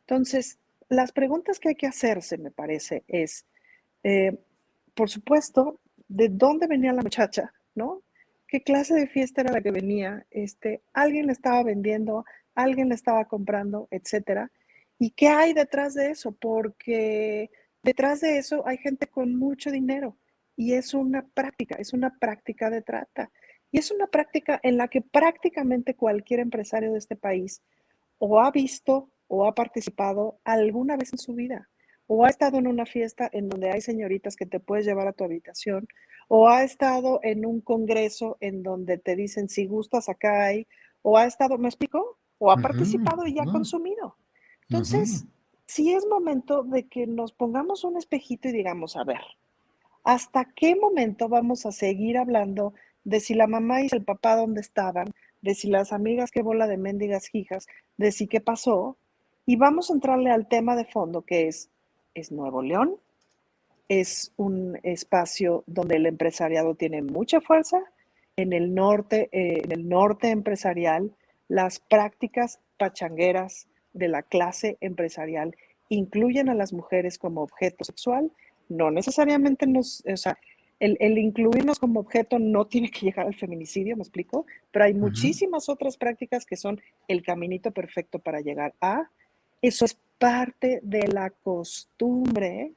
[SPEAKER 2] Entonces, las preguntas que hay que hacerse, me parece, es, por supuesto, ¿de dónde venía la muchacha? ¿No? ¿Qué clase de fiesta era la que venía? ¿Alguien le estaba vendiendo? ¿Alguien le estaba comprando? Etcétera. ¿Y qué hay detrás de eso? Porque detrás de eso hay gente con mucho dinero y es una práctica de trata. Y es una práctica en la que prácticamente cualquier empresario de este país o ha visto o ha participado alguna vez en su vida, o ha estado en una fiesta en donde hay señoritas que te puedes llevar a tu habitación, o ha estado en un congreso en donde te dicen si gustas acá hay, o ha estado, ¿me explico? O ha participado y ha consumido. Entonces, sí es momento de que nos pongamos un espejito y digamos, a ver, ¿hasta qué momento vamos a seguir hablando de si la mamá y el papá dónde estaban, de si las amigas qué bola de mendigas hijas, de si qué pasó? Y vamos a entrarle al tema de fondo que es Nuevo León, es un espacio donde el empresariado tiene mucha fuerza. En el norte empresarial, las prácticas pachangueras de la clase empresarial incluyen a las mujeres como objeto sexual. No necesariamente el incluirnos como objeto no tiene que llegar al feminicidio, ¿me explico? Pero hay muchísimas otras prácticas que son el caminito perfecto para llegar a. Eso es parte de la costumbre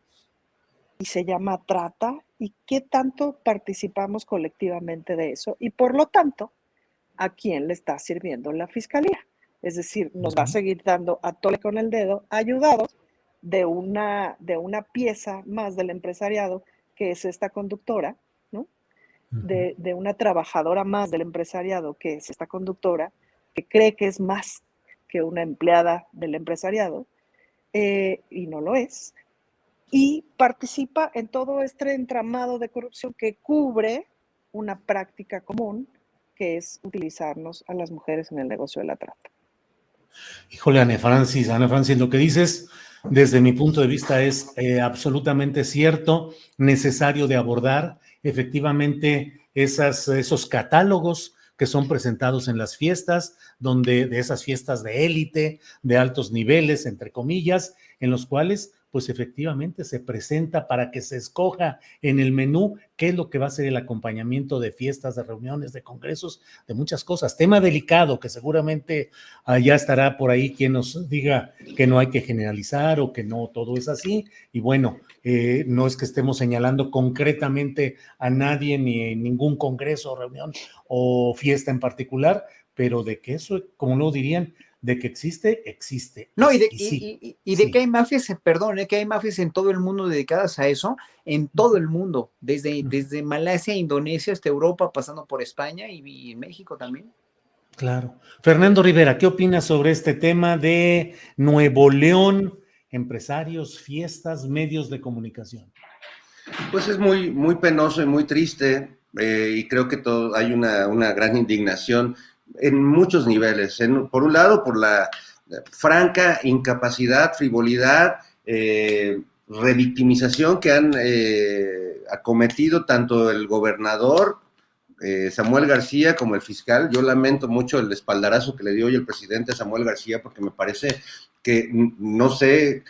[SPEAKER 2] y se llama trata y qué tanto participamos colectivamente de eso y por lo tanto, ¿a quién le está sirviendo la fiscalía? Es decir, nos va a seguir dando a tole con el dedo, ayudados de una pieza más del empresariado que es esta conductora, ¿no? De una trabajadora más del empresariado que es esta conductora, que cree que es más que una empleada del empresariado, y no lo es, y participa en todo este entramado de corrupción que cubre una práctica común, que es utilizarnos a las mujeres en el negocio de la trata.
[SPEAKER 1] Híjole, Ana Francis, lo que dices desde mi punto de vista es absolutamente cierto, necesario de abordar efectivamente esos catálogos que son presentados en las fiestas, de esas fiestas de élite, de altos niveles, entre comillas, en los cuales pues efectivamente se presenta para que se escoja en el menú qué es lo que va a ser el acompañamiento de fiestas, de reuniones, de congresos, de muchas cosas. Tema delicado que seguramente ya estará por ahí quien nos diga que no hay que generalizar o que no todo es así. Y bueno, no es que estemos señalando concretamente a nadie ni en ningún congreso, reunión o fiesta en particular, pero de que eso, como lo dirían, de que existe, existe.
[SPEAKER 3] No,
[SPEAKER 1] y
[SPEAKER 3] de
[SPEAKER 1] sí.
[SPEAKER 3] que hay mafias, perdón, que hay mafias en todo el mundo dedicadas a eso, en todo el mundo, desde Malasia, Indonesia hasta Europa, pasando por España y México también.
[SPEAKER 1] Claro. Fernando Rivera, ¿qué opinas sobre este tema de Nuevo León, empresarios, fiestas, medios de comunicación?
[SPEAKER 4] Pues es muy, muy penoso y muy triste, y creo que hay una gran indignación. en muchos niveles. Por un lado, por la franca incapacidad, frivolidad, revictimización que han acometido tanto el gobernador Samuel García como el fiscal. Yo lamento mucho el espaldarazo que le dio hoy el presidente Samuel García, porque me parece que no sé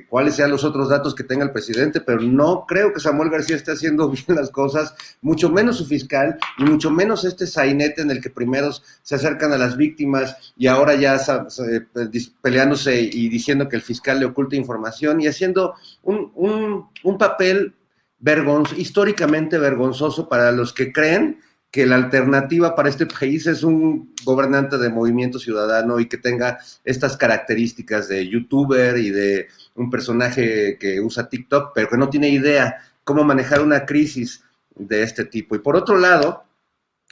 [SPEAKER 4] cuáles sean los otros datos que tenga el presidente, pero no creo que Samuel García esté haciendo bien las cosas, mucho menos su fiscal y mucho menos este sainete en el que primero se acercan a las víctimas y ahora ya peleándose y diciendo que el fiscal le oculta información y haciendo un papel históricamente vergonzoso para los que creen que la alternativa para este país es un gobernante de Movimiento Ciudadano y que tenga estas características de youtuber y de un personaje que usa TikTok, pero que no tiene idea cómo manejar una crisis de este tipo. Y por otro lado,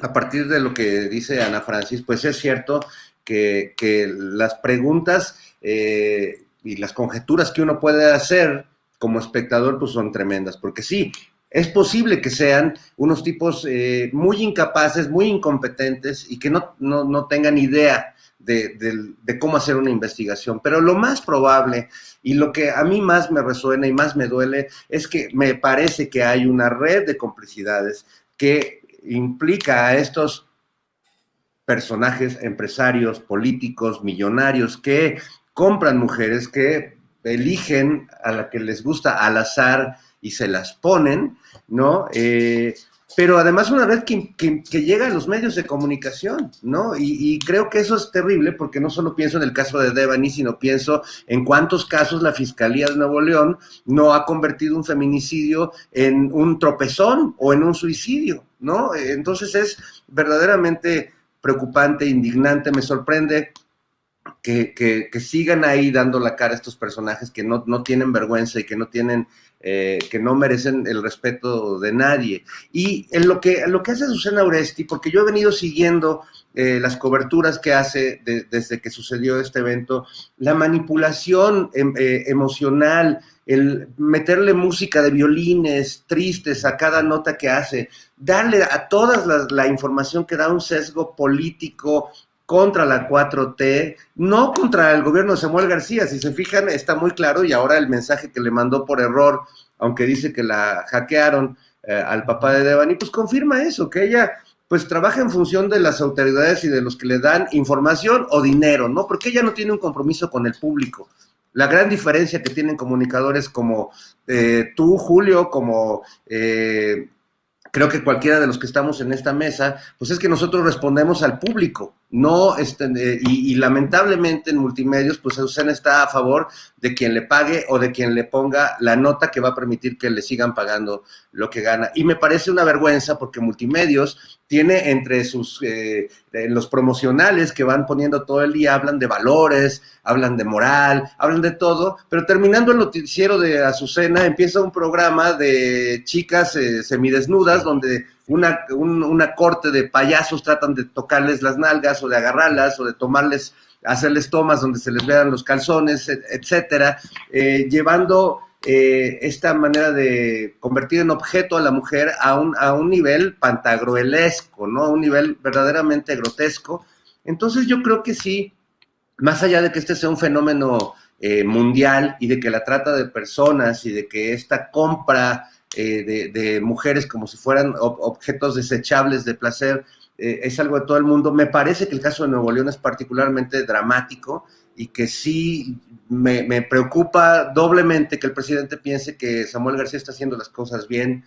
[SPEAKER 4] a partir de lo que dice Ana Francis, pues es cierto que las preguntas y las conjeturas que uno puede hacer como espectador pues son tremendas, porque sí, es posible que sean unos tipos muy incapaces, muy incompetentes y que no tengan idea de cómo hacer una investigación. Pero lo más probable y lo que a mí más me resuena y más me duele es que me parece que hay una red de complicidades que implica a estos personajes, empresarios, políticos, millonarios que compran mujeres, que eligen a la que les gusta al azar y se las ponen, ¿no? Pero además una red que llega a los medios de comunicación, ¿no? Y creo que eso es terrible porque no solo pienso en el caso de Devani, sino pienso en cuántos casos la Fiscalía de Nuevo León no ha convertido un feminicidio en un tropezón o en un suicidio, ¿no? Entonces es verdaderamente preocupante, indignante, me sorprende que sigan ahí dando la cara a estos personajes que no tienen vergüenza y que no merecen el respeto de nadie. Y en lo que hace Susana Oresti, porque yo he venido siguiendo las coberturas que hace desde que sucedió este evento, la manipulación emocional, el meterle música de violines tristes a cada nota que hace, darle a todas la información que da un sesgo político contra la 4T, no contra el gobierno de Samuel García. Si se fijan, está muy claro, y ahora el mensaje que le mandó por error, aunque dice que la hackearon al papá de Devani, pues confirma eso, que ella pues trabaja en función de las autoridades y de los que le dan información o dinero, ¿no? Porque ella no tiene un compromiso con el público. La gran diferencia que tienen comunicadores como tú, Julio, como creo que cualquiera de los que estamos en esta mesa, pues es que nosotros respondemos al público, no y lamentablemente en multimedios, pues Susana está a favor de quien le pague o de quien le ponga la nota que va a permitir que le sigan pagando lo que gana. Y me parece una vergüenza porque multimedios tiene entre sus los promocionales que van poniendo todo el día, hablan de valores, hablan de moral, hablan de todo, pero terminando el noticiero de Azucena empieza un programa de chicas semidesnudas donde una corte de payasos tratan de tocarles las nalgas o de agarrarlas o de hacerles tomas donde se les vean los calzones, etcétera, llevando esta manera de convertir en objeto a la mujer a un nivel pantagruelesco, ¿no? A un nivel verdaderamente grotesco. Entonces yo creo que sí, más allá de que este sea un fenómeno mundial y de que la trata de personas y de que esta compra de mujeres como si fueran objetos desechables de placer es algo de todo el mundo, me parece que el caso de Nuevo León es particularmente dramático y que sí me preocupa doblemente que el presidente piense que Samuel García está haciendo las cosas bien,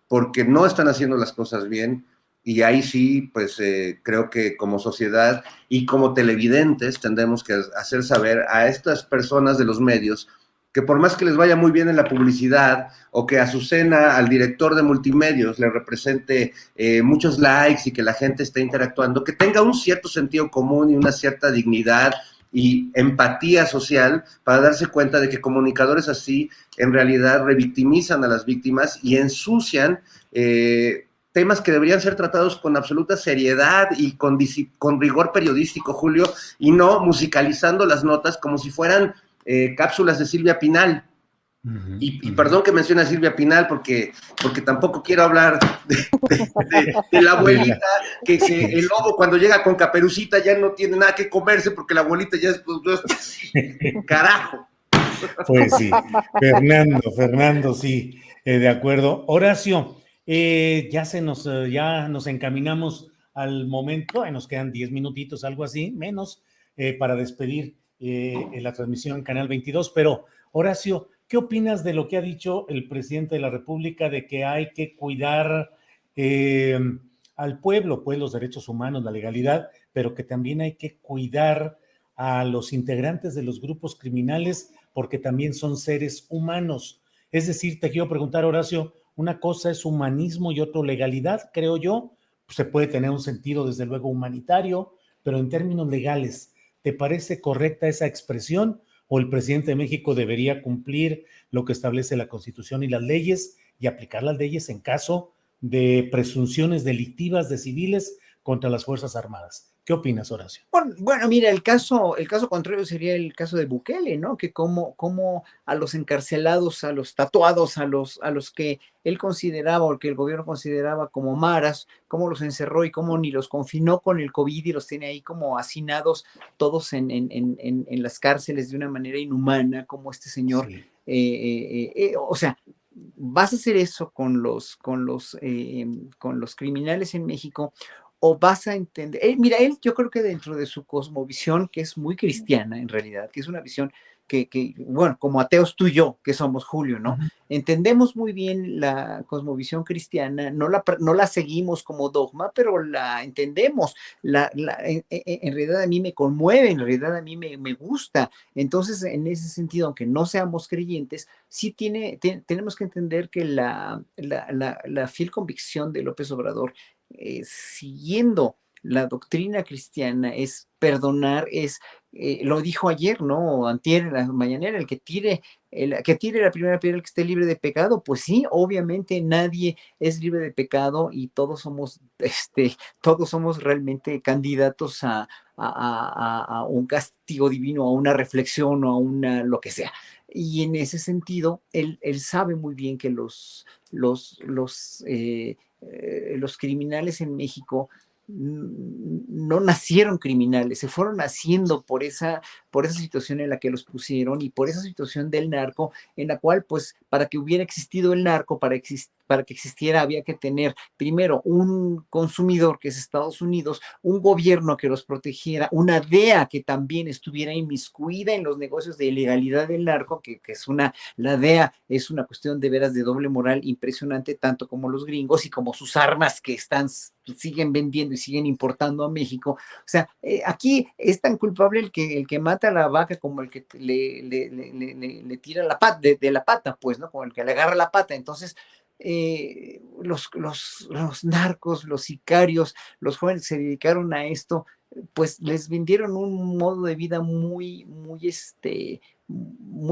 [SPEAKER 4] porque no están haciendo las cosas bien. Y ahí sí, pues creo que como sociedad y como televidentes tendremos que hacer saber a estas personas de los medios que por más que les vaya muy bien en la publicidad o que Azucena, al director de multimedios, le represente muchos likes y que la gente esté interactuando, que tenga un cierto sentido común y una cierta dignidad y empatía social para darse cuenta de que comunicadores así en realidad revictimizan a las víctimas y ensucian temas que deberían ser tratados con absoluta seriedad y con rigor periodístico, Julio, y no musicalizando las notas como si fueran cápsulas de Silvia Pinal, Y perdón que mencione a Silvia Pinal porque tampoco quiero hablar de la abuelita, que el lobo cuando llega con Caperucita ya no tiene nada que comerse porque la abuelita ya es, carajo.
[SPEAKER 1] Pues sí, Fernando, sí, de acuerdo. Horacio, ya nos encaminamos al momento, nos quedan 10 minutitos, algo así, menos, para despedir en la transmisión en Canal 22, pero Horacio, ¿qué opinas de lo que ha dicho el presidente de la República de que hay que cuidar al pueblo, pues los derechos humanos, la legalidad, pero que también hay que cuidar a los integrantes de los grupos criminales porque también son seres humanos? Es decir, te quiero preguntar, Horacio, una cosa es humanismo y otra legalidad, creo yo. Pues se puede tener un sentido, desde luego, humanitario, pero en términos legales, ¿te parece correcta esa expresión o el presidente de México debería cumplir lo que establece la Constitución y las leyes y aplicar las leyes en caso de presunciones delictivas de civiles contra las Fuerzas Armadas? ¿Qué opinas, Horacio?
[SPEAKER 3] Bueno, mira, el caso contrario sería el caso de Bukele, ¿no? Que como a los encarcelados, a los tatuados, a los que él consideraba o que el gobierno consideraba como maras, cómo los encerró y cómo ni los confinó con el COVID y los tiene ahí como hacinados todos en las cárceles de una manera inhumana, como este señor,
[SPEAKER 1] Sí.
[SPEAKER 3] O sea, vas a hacer eso con los criminales en México, o vas a entender, mira, él yo creo que dentro de su cosmovisión, que es muy cristiana en realidad, que es una visión bueno, como ateos tú y yo, que somos, Julio, ¿no? Entendemos muy bien la cosmovisión cristiana, no la seguimos como dogma, pero la entendemos. En realidad a mí me conmueve, en realidad a mí me gusta. Entonces, en ese sentido, aunque no seamos creyentes, sí tenemos que entender que la fiel convicción de López Obrador, siguiendo la doctrina cristiana, es perdonar, lo dijo ayer, ¿no? Antier en la mañanera, que tire la primera piedra, el que esté libre de pecado. Pues sí, obviamente nadie es libre de pecado y todos somos realmente candidatos a un castigo divino, a una reflexión o a lo que sea. Y en ese sentido, él sabe muy bien que los criminales en México no nacieron criminales, se fueron haciendo por esa situación en la que los pusieron y por esa situación del narco, en la cual, pues, para que hubiera existido el narco, para que existiera, había que tener primero un consumidor, que es Estados Unidos, un gobierno que los protegiera, una DEA que también estuviera inmiscuida en los negocios de ilegalidad del narco, la DEA es una cuestión de veras de doble moral impresionante, tanto como los gringos y como sus armas que siguen vendiendo y siguen importando a México. O sea, aquí es tan culpable el que mata a la vaca como el que le tira la pata, de la pata, pues, ¿no? Como el que le agarra la pata. Entonces, los narcos, los sicarios, los jóvenes que se dedicaron a esto, pues les vendieron un modo de vida muy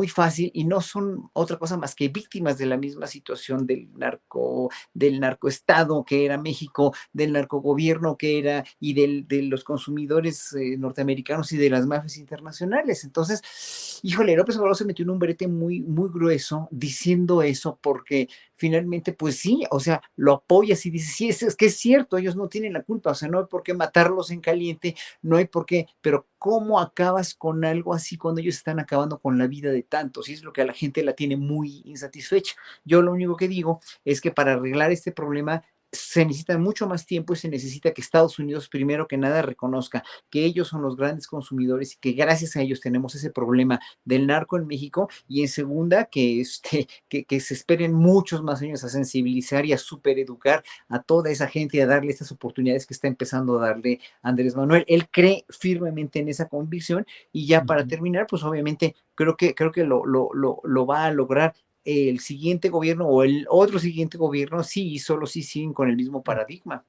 [SPEAKER 3] fácil, y no son otra cosa más que víctimas de la misma situación del narcoestado que era México, del narcogobierno que era, y de los consumidores norteamericanos y de las mafias internacionales. Entonces, híjole, López Obrador se metió en un brete muy, muy grueso diciendo eso, porque finalmente, pues sí, o sea, lo apoyas y dices, sí, es que es cierto, ellos no tienen la culpa, o sea, no hay por qué matarlos en caliente, no hay por qué, pero ¿cómo acabas con algo así cuando ellos están acabando con la vida de tantos? Y es lo que a la gente la tiene muy insatisfecha. Yo lo único que digo es que para arreglar este problema se necesita mucho más tiempo y se necesita que Estados Unidos, primero que nada, reconozca que ellos son los grandes consumidores y que gracias a ellos tenemos ese problema del narco en México, y en segunda, que se esperen muchos más años a sensibilizar y a supereducar a toda esa gente y a darle estas oportunidades que está empezando a darle Andrés Manuel. Él cree firmemente en esa convicción, y ya para terminar, pues obviamente creo que lo va a lograr el siguiente gobierno o el otro siguiente gobierno, sí, y solo si siguen con el mismo paradigma.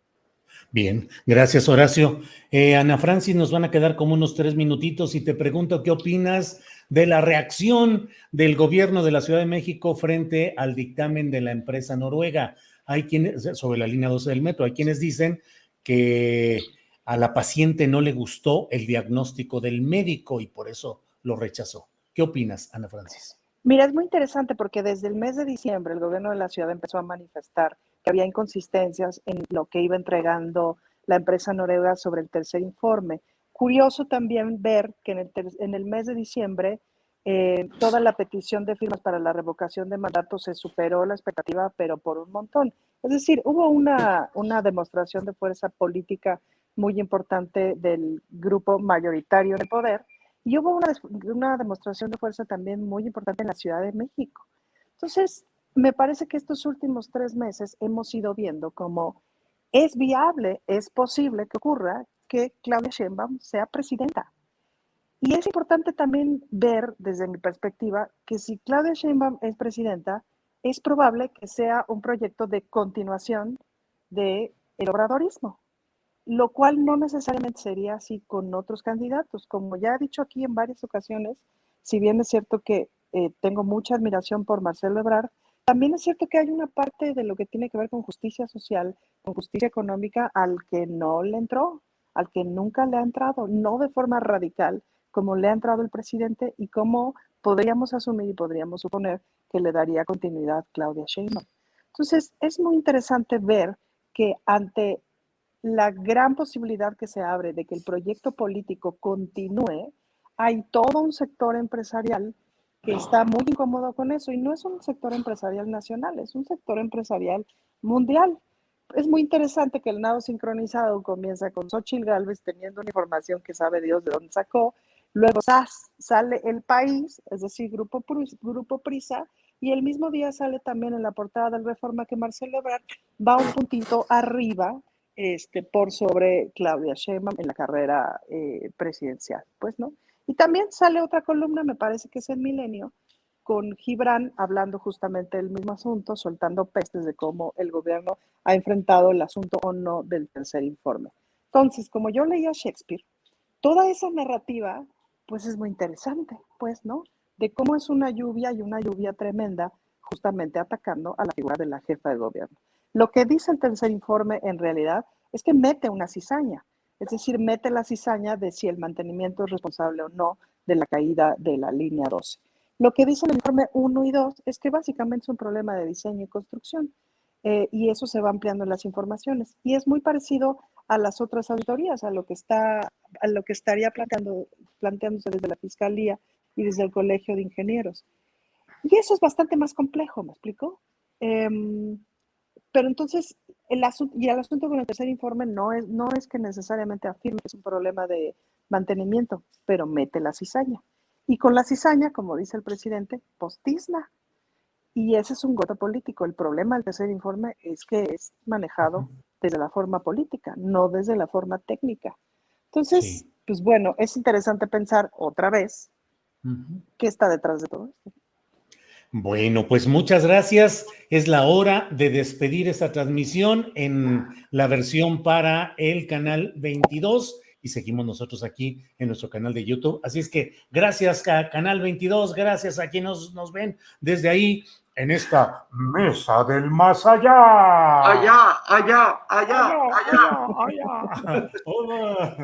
[SPEAKER 1] Bien, gracias, Horacio. Ana Francis, nos van a quedar como unos 3 minutitos y te pregunto qué opinas de la reacción del gobierno de la Ciudad de México frente al dictamen de la empresa noruega. Hay quienes, sobre la línea 12 del metro, hay quienes dicen que a la paciente no le gustó el diagnóstico del médico y por eso lo rechazó. ¿Qué opinas, Ana Francis?
[SPEAKER 2] Mira, es muy interesante porque desde el mes de diciembre el gobierno de la ciudad empezó a manifestar que había inconsistencias en lo que iba entregando la empresa noruega sobre el tercer informe. Curioso también ver que en el mes de diciembre toda la petición de firmas para la revocación de mandato se superó la expectativa, pero por un montón. Es decir, hubo una demostración de fuerza política muy importante del grupo mayoritario de poder y hubo una demostración de fuerza también muy importante en la Ciudad de México. Entonces, me parece que estos últimos 3 meses hemos ido viendo cómo es viable, es posible que ocurra que Claudia Sheinbaum sea presidenta. Y es importante también ver, desde mi perspectiva, que si Claudia Sheinbaum es presidenta, es probable que sea un proyecto de continuación del obradorismo, lo cual no necesariamente sería así con otros candidatos. Como ya he dicho aquí en varias ocasiones, si bien es cierto que tengo mucha admiración por Marcelo Ebrard, también es cierto que hay una parte de lo que tiene que ver con justicia social, con justicia económica, al que no le entró, al que nunca le ha entrado, no de forma radical, como le ha entrado el presidente y como podríamos asumir y podríamos suponer que le daría continuidad Claudia Sheinbaum. Entonces, es muy interesante ver que ante la gran posibilidad que se abre de que el proyecto político continúe, hay todo un sector empresarial que está muy incómodo con eso y no es un sector empresarial nacional, es un sector empresarial mundial. Es muy interesante que el nado sincronizado comienza con Xochitl Gálvez teniendo una información que sabe Dios de dónde sacó, luego sale El País, es decir, Grupo Prisa, y el mismo día sale también en la portada del Reforma que Marcelo Ebrard va un puntito arriba por sobre Claudia Sheinbaum en la carrera presidencial, pues, ¿no? Y también sale otra columna, me parece que es el Milenio, con Gibran hablando justamente del mismo asunto, soltando pestes de cómo el gobierno ha enfrentado el asunto o no del tercer informe. Entonces, como yo leía Shakespeare, toda esa narrativa, pues es muy interesante, pues, ¿no? De cómo es una lluvia y una lluvia tremenda, justamente atacando a la figura de la jefa de gobierno. Lo que dice el tercer informe en realidad es que mete una cizaña, es decir, mete la cizaña de si el mantenimiento es responsable o no de la caída de la línea 12. Lo que dice el informe 1 y 2 es que básicamente es un problema de diseño y construcción, y eso se va ampliando en las informaciones. Y es muy parecido a las otras auditorías, a lo que estaría planteándose desde la Fiscalía y desde el Colegio de Ingenieros. Y eso es bastante más complejo, ¿me explico? Pero entonces, el asunto con el tercer informe no es que necesariamente afirme que es un problema de mantenimiento, pero mete la cizaña. Y con la cizaña, como dice el presidente, postizna. Y ese es un voto político. El problema del tercer informe es que es manejado desde la forma política, no desde la forma técnica. Entonces,
[SPEAKER 1] Sí.
[SPEAKER 2] pues bueno, es interesante pensar otra vez qué está detrás de todo esto.
[SPEAKER 1] Bueno, pues muchas gracias. Es la hora de despedir esta transmisión en la versión para el canal 22 y seguimos nosotros aquí en nuestro canal de YouTube. Así es que gracias a Canal 22, gracias a quienes nos ven desde ahí en esta mesa del más allá.
[SPEAKER 4] Allá.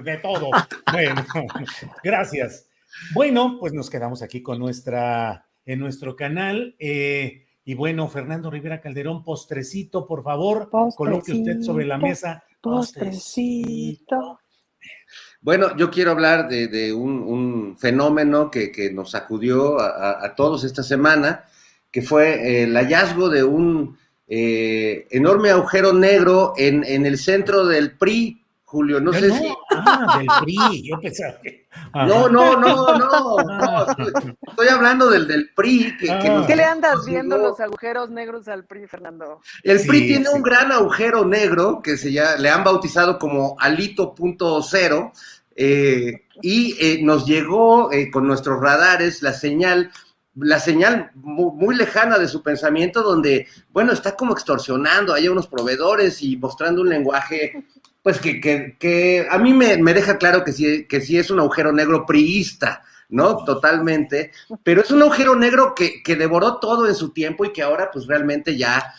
[SPEAKER 1] De todo. Bueno, gracias. Bueno, pues nos quedamos aquí con en nuestro canal. Y bueno, Fernando Rivera Calderón, postrecito, por favor, coloque usted sobre la mesa.
[SPEAKER 2] Postrecito.
[SPEAKER 4] Bueno, yo quiero hablar de un fenómeno que nos sacudió a todos esta semana, que fue el hallazgo de un enorme agujero negro en el centro del PRI, Julio. No sé si...
[SPEAKER 1] Del PRI, yo pensaba que...
[SPEAKER 4] No. Estoy hablando del PRI que nos,
[SPEAKER 2] ¿Qué le andas
[SPEAKER 4] nos
[SPEAKER 2] viendo
[SPEAKER 4] llegó.
[SPEAKER 2] los agujeros negros al PRI, Fernando?
[SPEAKER 4] El PRI
[SPEAKER 1] Sí,
[SPEAKER 4] tiene un
[SPEAKER 1] sí.
[SPEAKER 4] gran agujero negro que le han bautizado como Alito.0 y nos llegó con nuestros radares la señal muy lejana de su pensamiento donde, bueno, está como extorsionando ahí a unos proveedores y mostrando un lenguaje, pues que a mí me deja claro que sí es un agujero negro priista, ¿no? Totalmente, pero es un agujero negro que devoró todo en su tiempo y que ahora pues realmente ya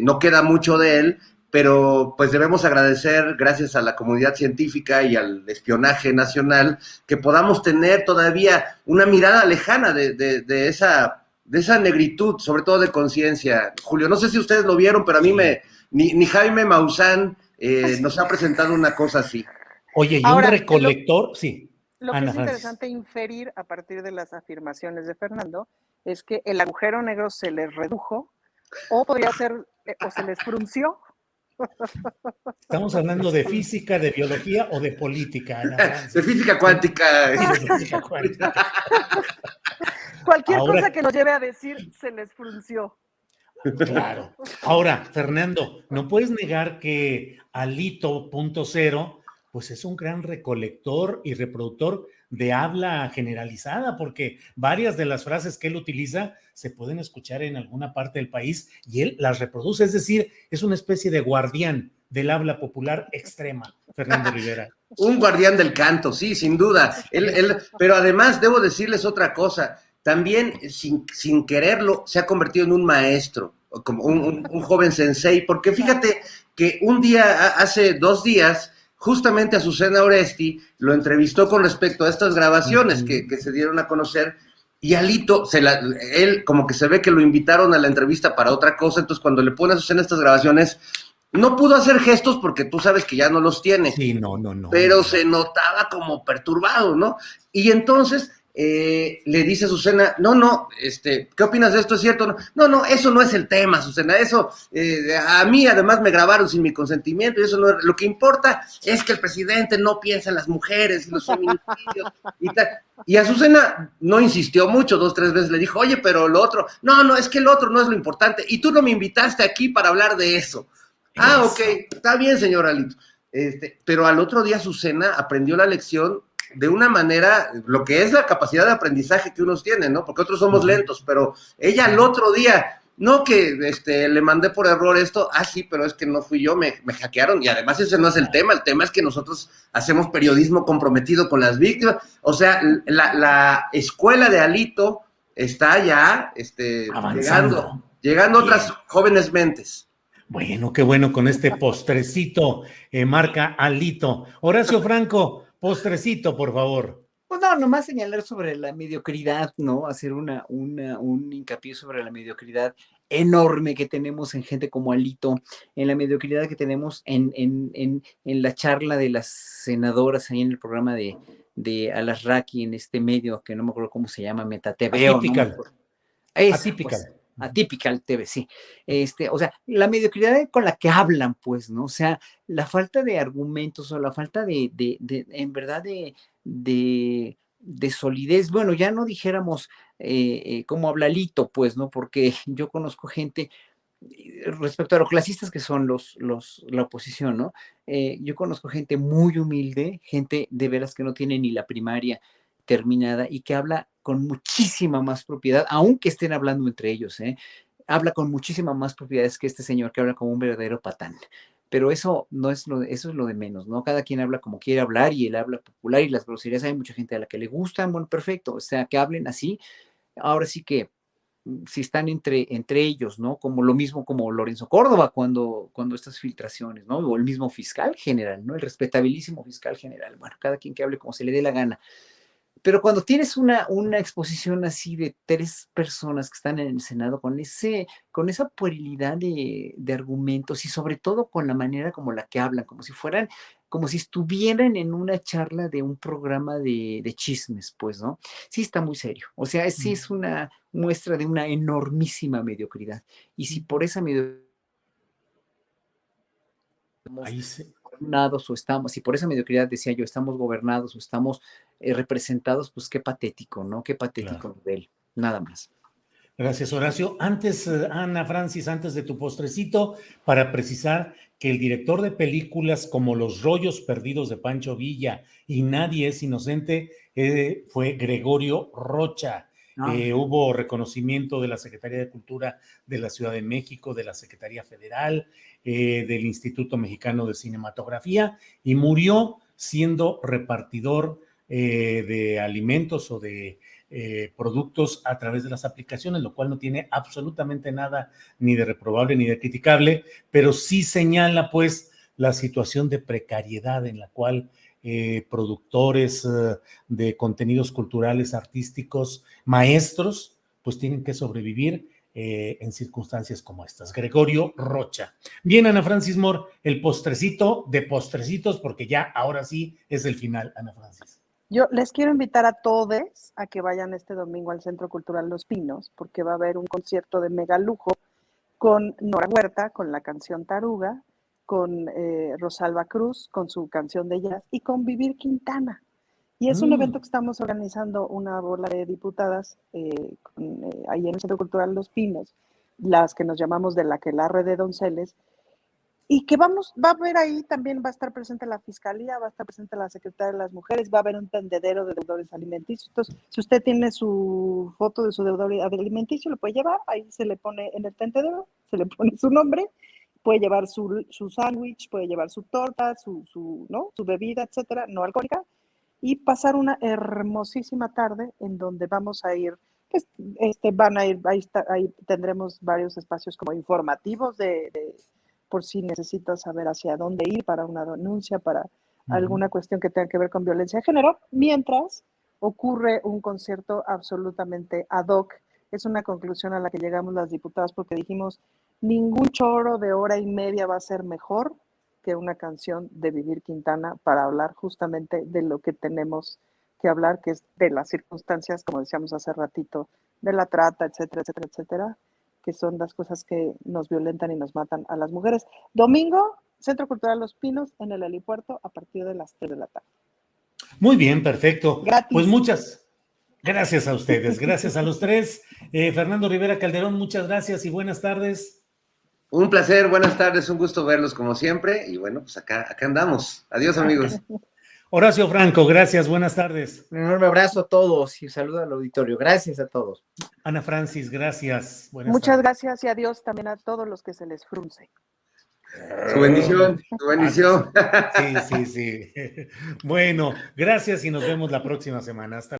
[SPEAKER 4] no queda mucho de él, pero pues debemos agradecer, gracias a la comunidad científica y al espionaje nacional, que podamos tener todavía una mirada lejana de esa de esa negritud, sobre todo de conciencia. Julio, no sé si ustedes lo vieron, pero a mí ni Jaime Maussan nos ha presentado una cosa así.
[SPEAKER 1] Oye, y
[SPEAKER 2] Ahora,
[SPEAKER 1] un recolector, sí.
[SPEAKER 2] Lo que
[SPEAKER 1] Ana
[SPEAKER 2] es
[SPEAKER 1] Francis.
[SPEAKER 2] interesante inferir a partir de las afirmaciones de Fernando es que el agujero negro se les redujo o podría ser, o se les frunció.
[SPEAKER 1] Estamos hablando de física, de biología o de política, Ana Francis.
[SPEAKER 4] De física cuántica.
[SPEAKER 1] Sí, de física cuántica.
[SPEAKER 2] Cualquier
[SPEAKER 1] Ahora,
[SPEAKER 2] cosa que nos lleve a decir se les frunció.
[SPEAKER 1] claro. Ahora, Fernando, no puedes negar que Alito.0 pues es un gran recolector y reproductor de habla generalizada, porque varias de las frases que él utiliza se pueden escuchar en alguna parte del país y él las reproduce, es decir, es una especie de guardián del habla popular extrema, Fernando Rivera.
[SPEAKER 4] Un guardián del canto, sí, sin duda. Pero además debo decirles otra cosa, también sin quererlo se ha convertido en un maestro, como un joven sensei, porque fíjate que un día, hace 2 días, justamente Azucena Oresti lo entrevistó con respecto a estas grabaciones que se dieron a conocer, y Alito, él como que se ve que lo invitaron a la entrevista para otra cosa, entonces cuando le pone a Azucena estas grabaciones, no pudo hacer gestos porque tú sabes que ya no los tiene.
[SPEAKER 1] Sí, no.
[SPEAKER 4] Pero se notaba como perturbado, ¿no? Y entonces le dice a Azucena, no, ¿qué opinas de esto? ¿Es cierto? No, eso no es el tema, Azucena, eso, a mí además me grabaron sin mi consentimiento, y eso no es, lo que importa es que el presidente no piensa en las mujeres y los feminicidios y tal. Y Azucena no insistió mucho, 2, 3 veces le dijo, oye, pero lo otro, no, es que el otro no es lo importante, y tú no me invitaste aquí para hablar de eso. Ah, ok, está bien, señor Alito. Pero al otro día Azucena aprendió la lección de una manera, lo que es la capacidad de aprendizaje que unos tienen, ¿no? Porque otros somos lentos, pero ella al otro día, no que le mandé por error esto, sí, pero es que no fui yo, me hackearon, y además ese no es el tema es que nosotros hacemos periodismo comprometido con las víctimas, o sea, la escuela de Alito está ya llegando a otras jóvenes mentes.
[SPEAKER 1] Bueno, qué bueno con este postrecito, marca Alito. Horacio Franco, postrecito, por favor.
[SPEAKER 3] Pues no, nomás señalar sobre la mediocridad, ¿no? Hacer un hincapié sobre la mediocridad enorme que tenemos en gente como Alito, en la mediocridad que tenemos en la charla de las senadoras ahí en el programa de Alasraqui, en este medio que no me acuerdo cómo se llama, MetaTV.
[SPEAKER 1] Atypical.
[SPEAKER 3] ¿No? Atypical.
[SPEAKER 1] Pues,
[SPEAKER 3] Atypical TV, sí. O sea, la mediocridad con la que hablan, pues, ¿no? O sea, la falta de argumentos o la falta en verdad, de solidez. Bueno, ya no dijéramos cómo habla Lito, pues, ¿no? Porque yo conozco gente, respecto a los clasistas que son la oposición, ¿no? Yo conozco gente muy humilde, gente de veras que no tiene ni la primaria terminada y que habla con muchísima más propiedad, aunque estén hablando entre ellos, habla con muchísima más propiedades que este señor que habla como un verdadero patán. Pero eso eso es lo de menos, ¿no? Cada quien habla como quiere hablar y él habla popular y las groserías hay mucha gente a la que le gustan, bueno, perfecto, o sea, que hablen así. Ahora sí que si están entre ellos, ¿no? Como lo mismo como Lorenzo Córdoba cuando estas filtraciones, ¿no? O el mismo fiscal general, ¿no? El respetabilísimo fiscal general. Bueno, cada quien que hable como se le dé la gana. Pero cuando tienes una exposición así de 3 personas que están en el Senado con esa puerilidad de argumentos y sobre todo con la manera como la que hablan, como si estuvieran en una charla de un programa de chismes, pues, ¿no? Sí está muy serio. O sea, sí es una muestra de una enormísima mediocridad. Y si por esa mediocridad gobernados o estamos, si por esa mediocridad decía yo, estamos gobernados o estamos representados, pues qué patético, ¿no? Qué patético nivel, nada más.
[SPEAKER 1] Gracias, Horacio. Antes, Ana Francis, antes de tu postrecito, para precisar que el director de películas como Los rollos perdidos de Pancho Villa y Nadie es inocente fue Gregorio Rocha. Hubo reconocimiento de la Secretaría de Cultura de la Ciudad de México, de la Secretaría Federal, del Instituto Mexicano de Cinematografía, y murió siendo repartidor de alimentos o de productos a través de las aplicaciones, lo cual no tiene absolutamente nada ni de reprobable ni de criticable, pero sí señala pues la situación de precariedad en la cual productores de contenidos culturales, artísticos, maestros, pues tienen que sobrevivir en circunstancias como estas. Gregorio Rocha. Bien, Ana Francis Moore, el postrecito de postrecitos, porque ya ahora sí es el final, Ana Francis.
[SPEAKER 2] Yo les quiero invitar a todos a que vayan este domingo al Centro Cultural Los Pinos, porque va a haber un concierto de mega lujo con Nora Huerta, con la canción Taruga, con Rosalba Cruz, con su canción de jazz, y con Vivir Quintana. Y es un evento que estamos organizando una bola de diputadas ahí en el Centro Cultural Los Pinos, las que nos llamamos de la Aquelarre de Donceles, y que va a haber ahí, también va a estar presente la Fiscalía, va a estar presente la Secretaría de las Mujeres, va a haber un tendedero de deudores alimenticios. Entonces, si usted tiene su foto de su deudor alimenticio, lo puede llevar, ahí se le pone en el tendedero, se le pone su nombre, puede llevar su sándwich, puede llevar su torta, su bebida, etcétera, no alcohólica, y pasar una hermosísima tarde en donde vamos a ir, pues, van a ir, ahí tendremos varios espacios como informativos por si necesitas saber hacia dónde ir para una denuncia, para alguna cuestión que tenga que ver con violencia de género, mientras ocurre un concierto absolutamente ad hoc. Es una conclusión a la que llegamos las diputadas porque dijimos, ningún choro de hora y media va a ser mejor que una canción de Vivir Quintana para hablar justamente de lo que tenemos que hablar, que es de las circunstancias, como decíamos hace ratito, de la trata, etcétera, etcétera, etcétera, que son las cosas que nos violentan y nos matan a las mujeres. Domingo, Centro Cultural Los Pinos, en el helipuerto, a partir de las 3 de la tarde.
[SPEAKER 1] Muy bien, perfecto.
[SPEAKER 2] Gratis.
[SPEAKER 1] Pues muchas gracias a ustedes, gracias a los tres. Fernando Rivera Calderón, muchas gracias y buenas tardes.
[SPEAKER 4] Un placer, buenas tardes, un gusto verlos como siempre. Y bueno, pues acá andamos. Adiós, amigos.
[SPEAKER 1] Horacio Franco, gracias, buenas tardes.
[SPEAKER 3] Un enorme abrazo a todos y saludo al auditorio. Gracias a todos.
[SPEAKER 1] Ana Francis, gracias.
[SPEAKER 2] Muchas gracias y adiós también a todos los que se les frunce.
[SPEAKER 4] Su bendición, su bendición.
[SPEAKER 1] Sí. Bueno, gracias y nos vemos la próxima semana. Hasta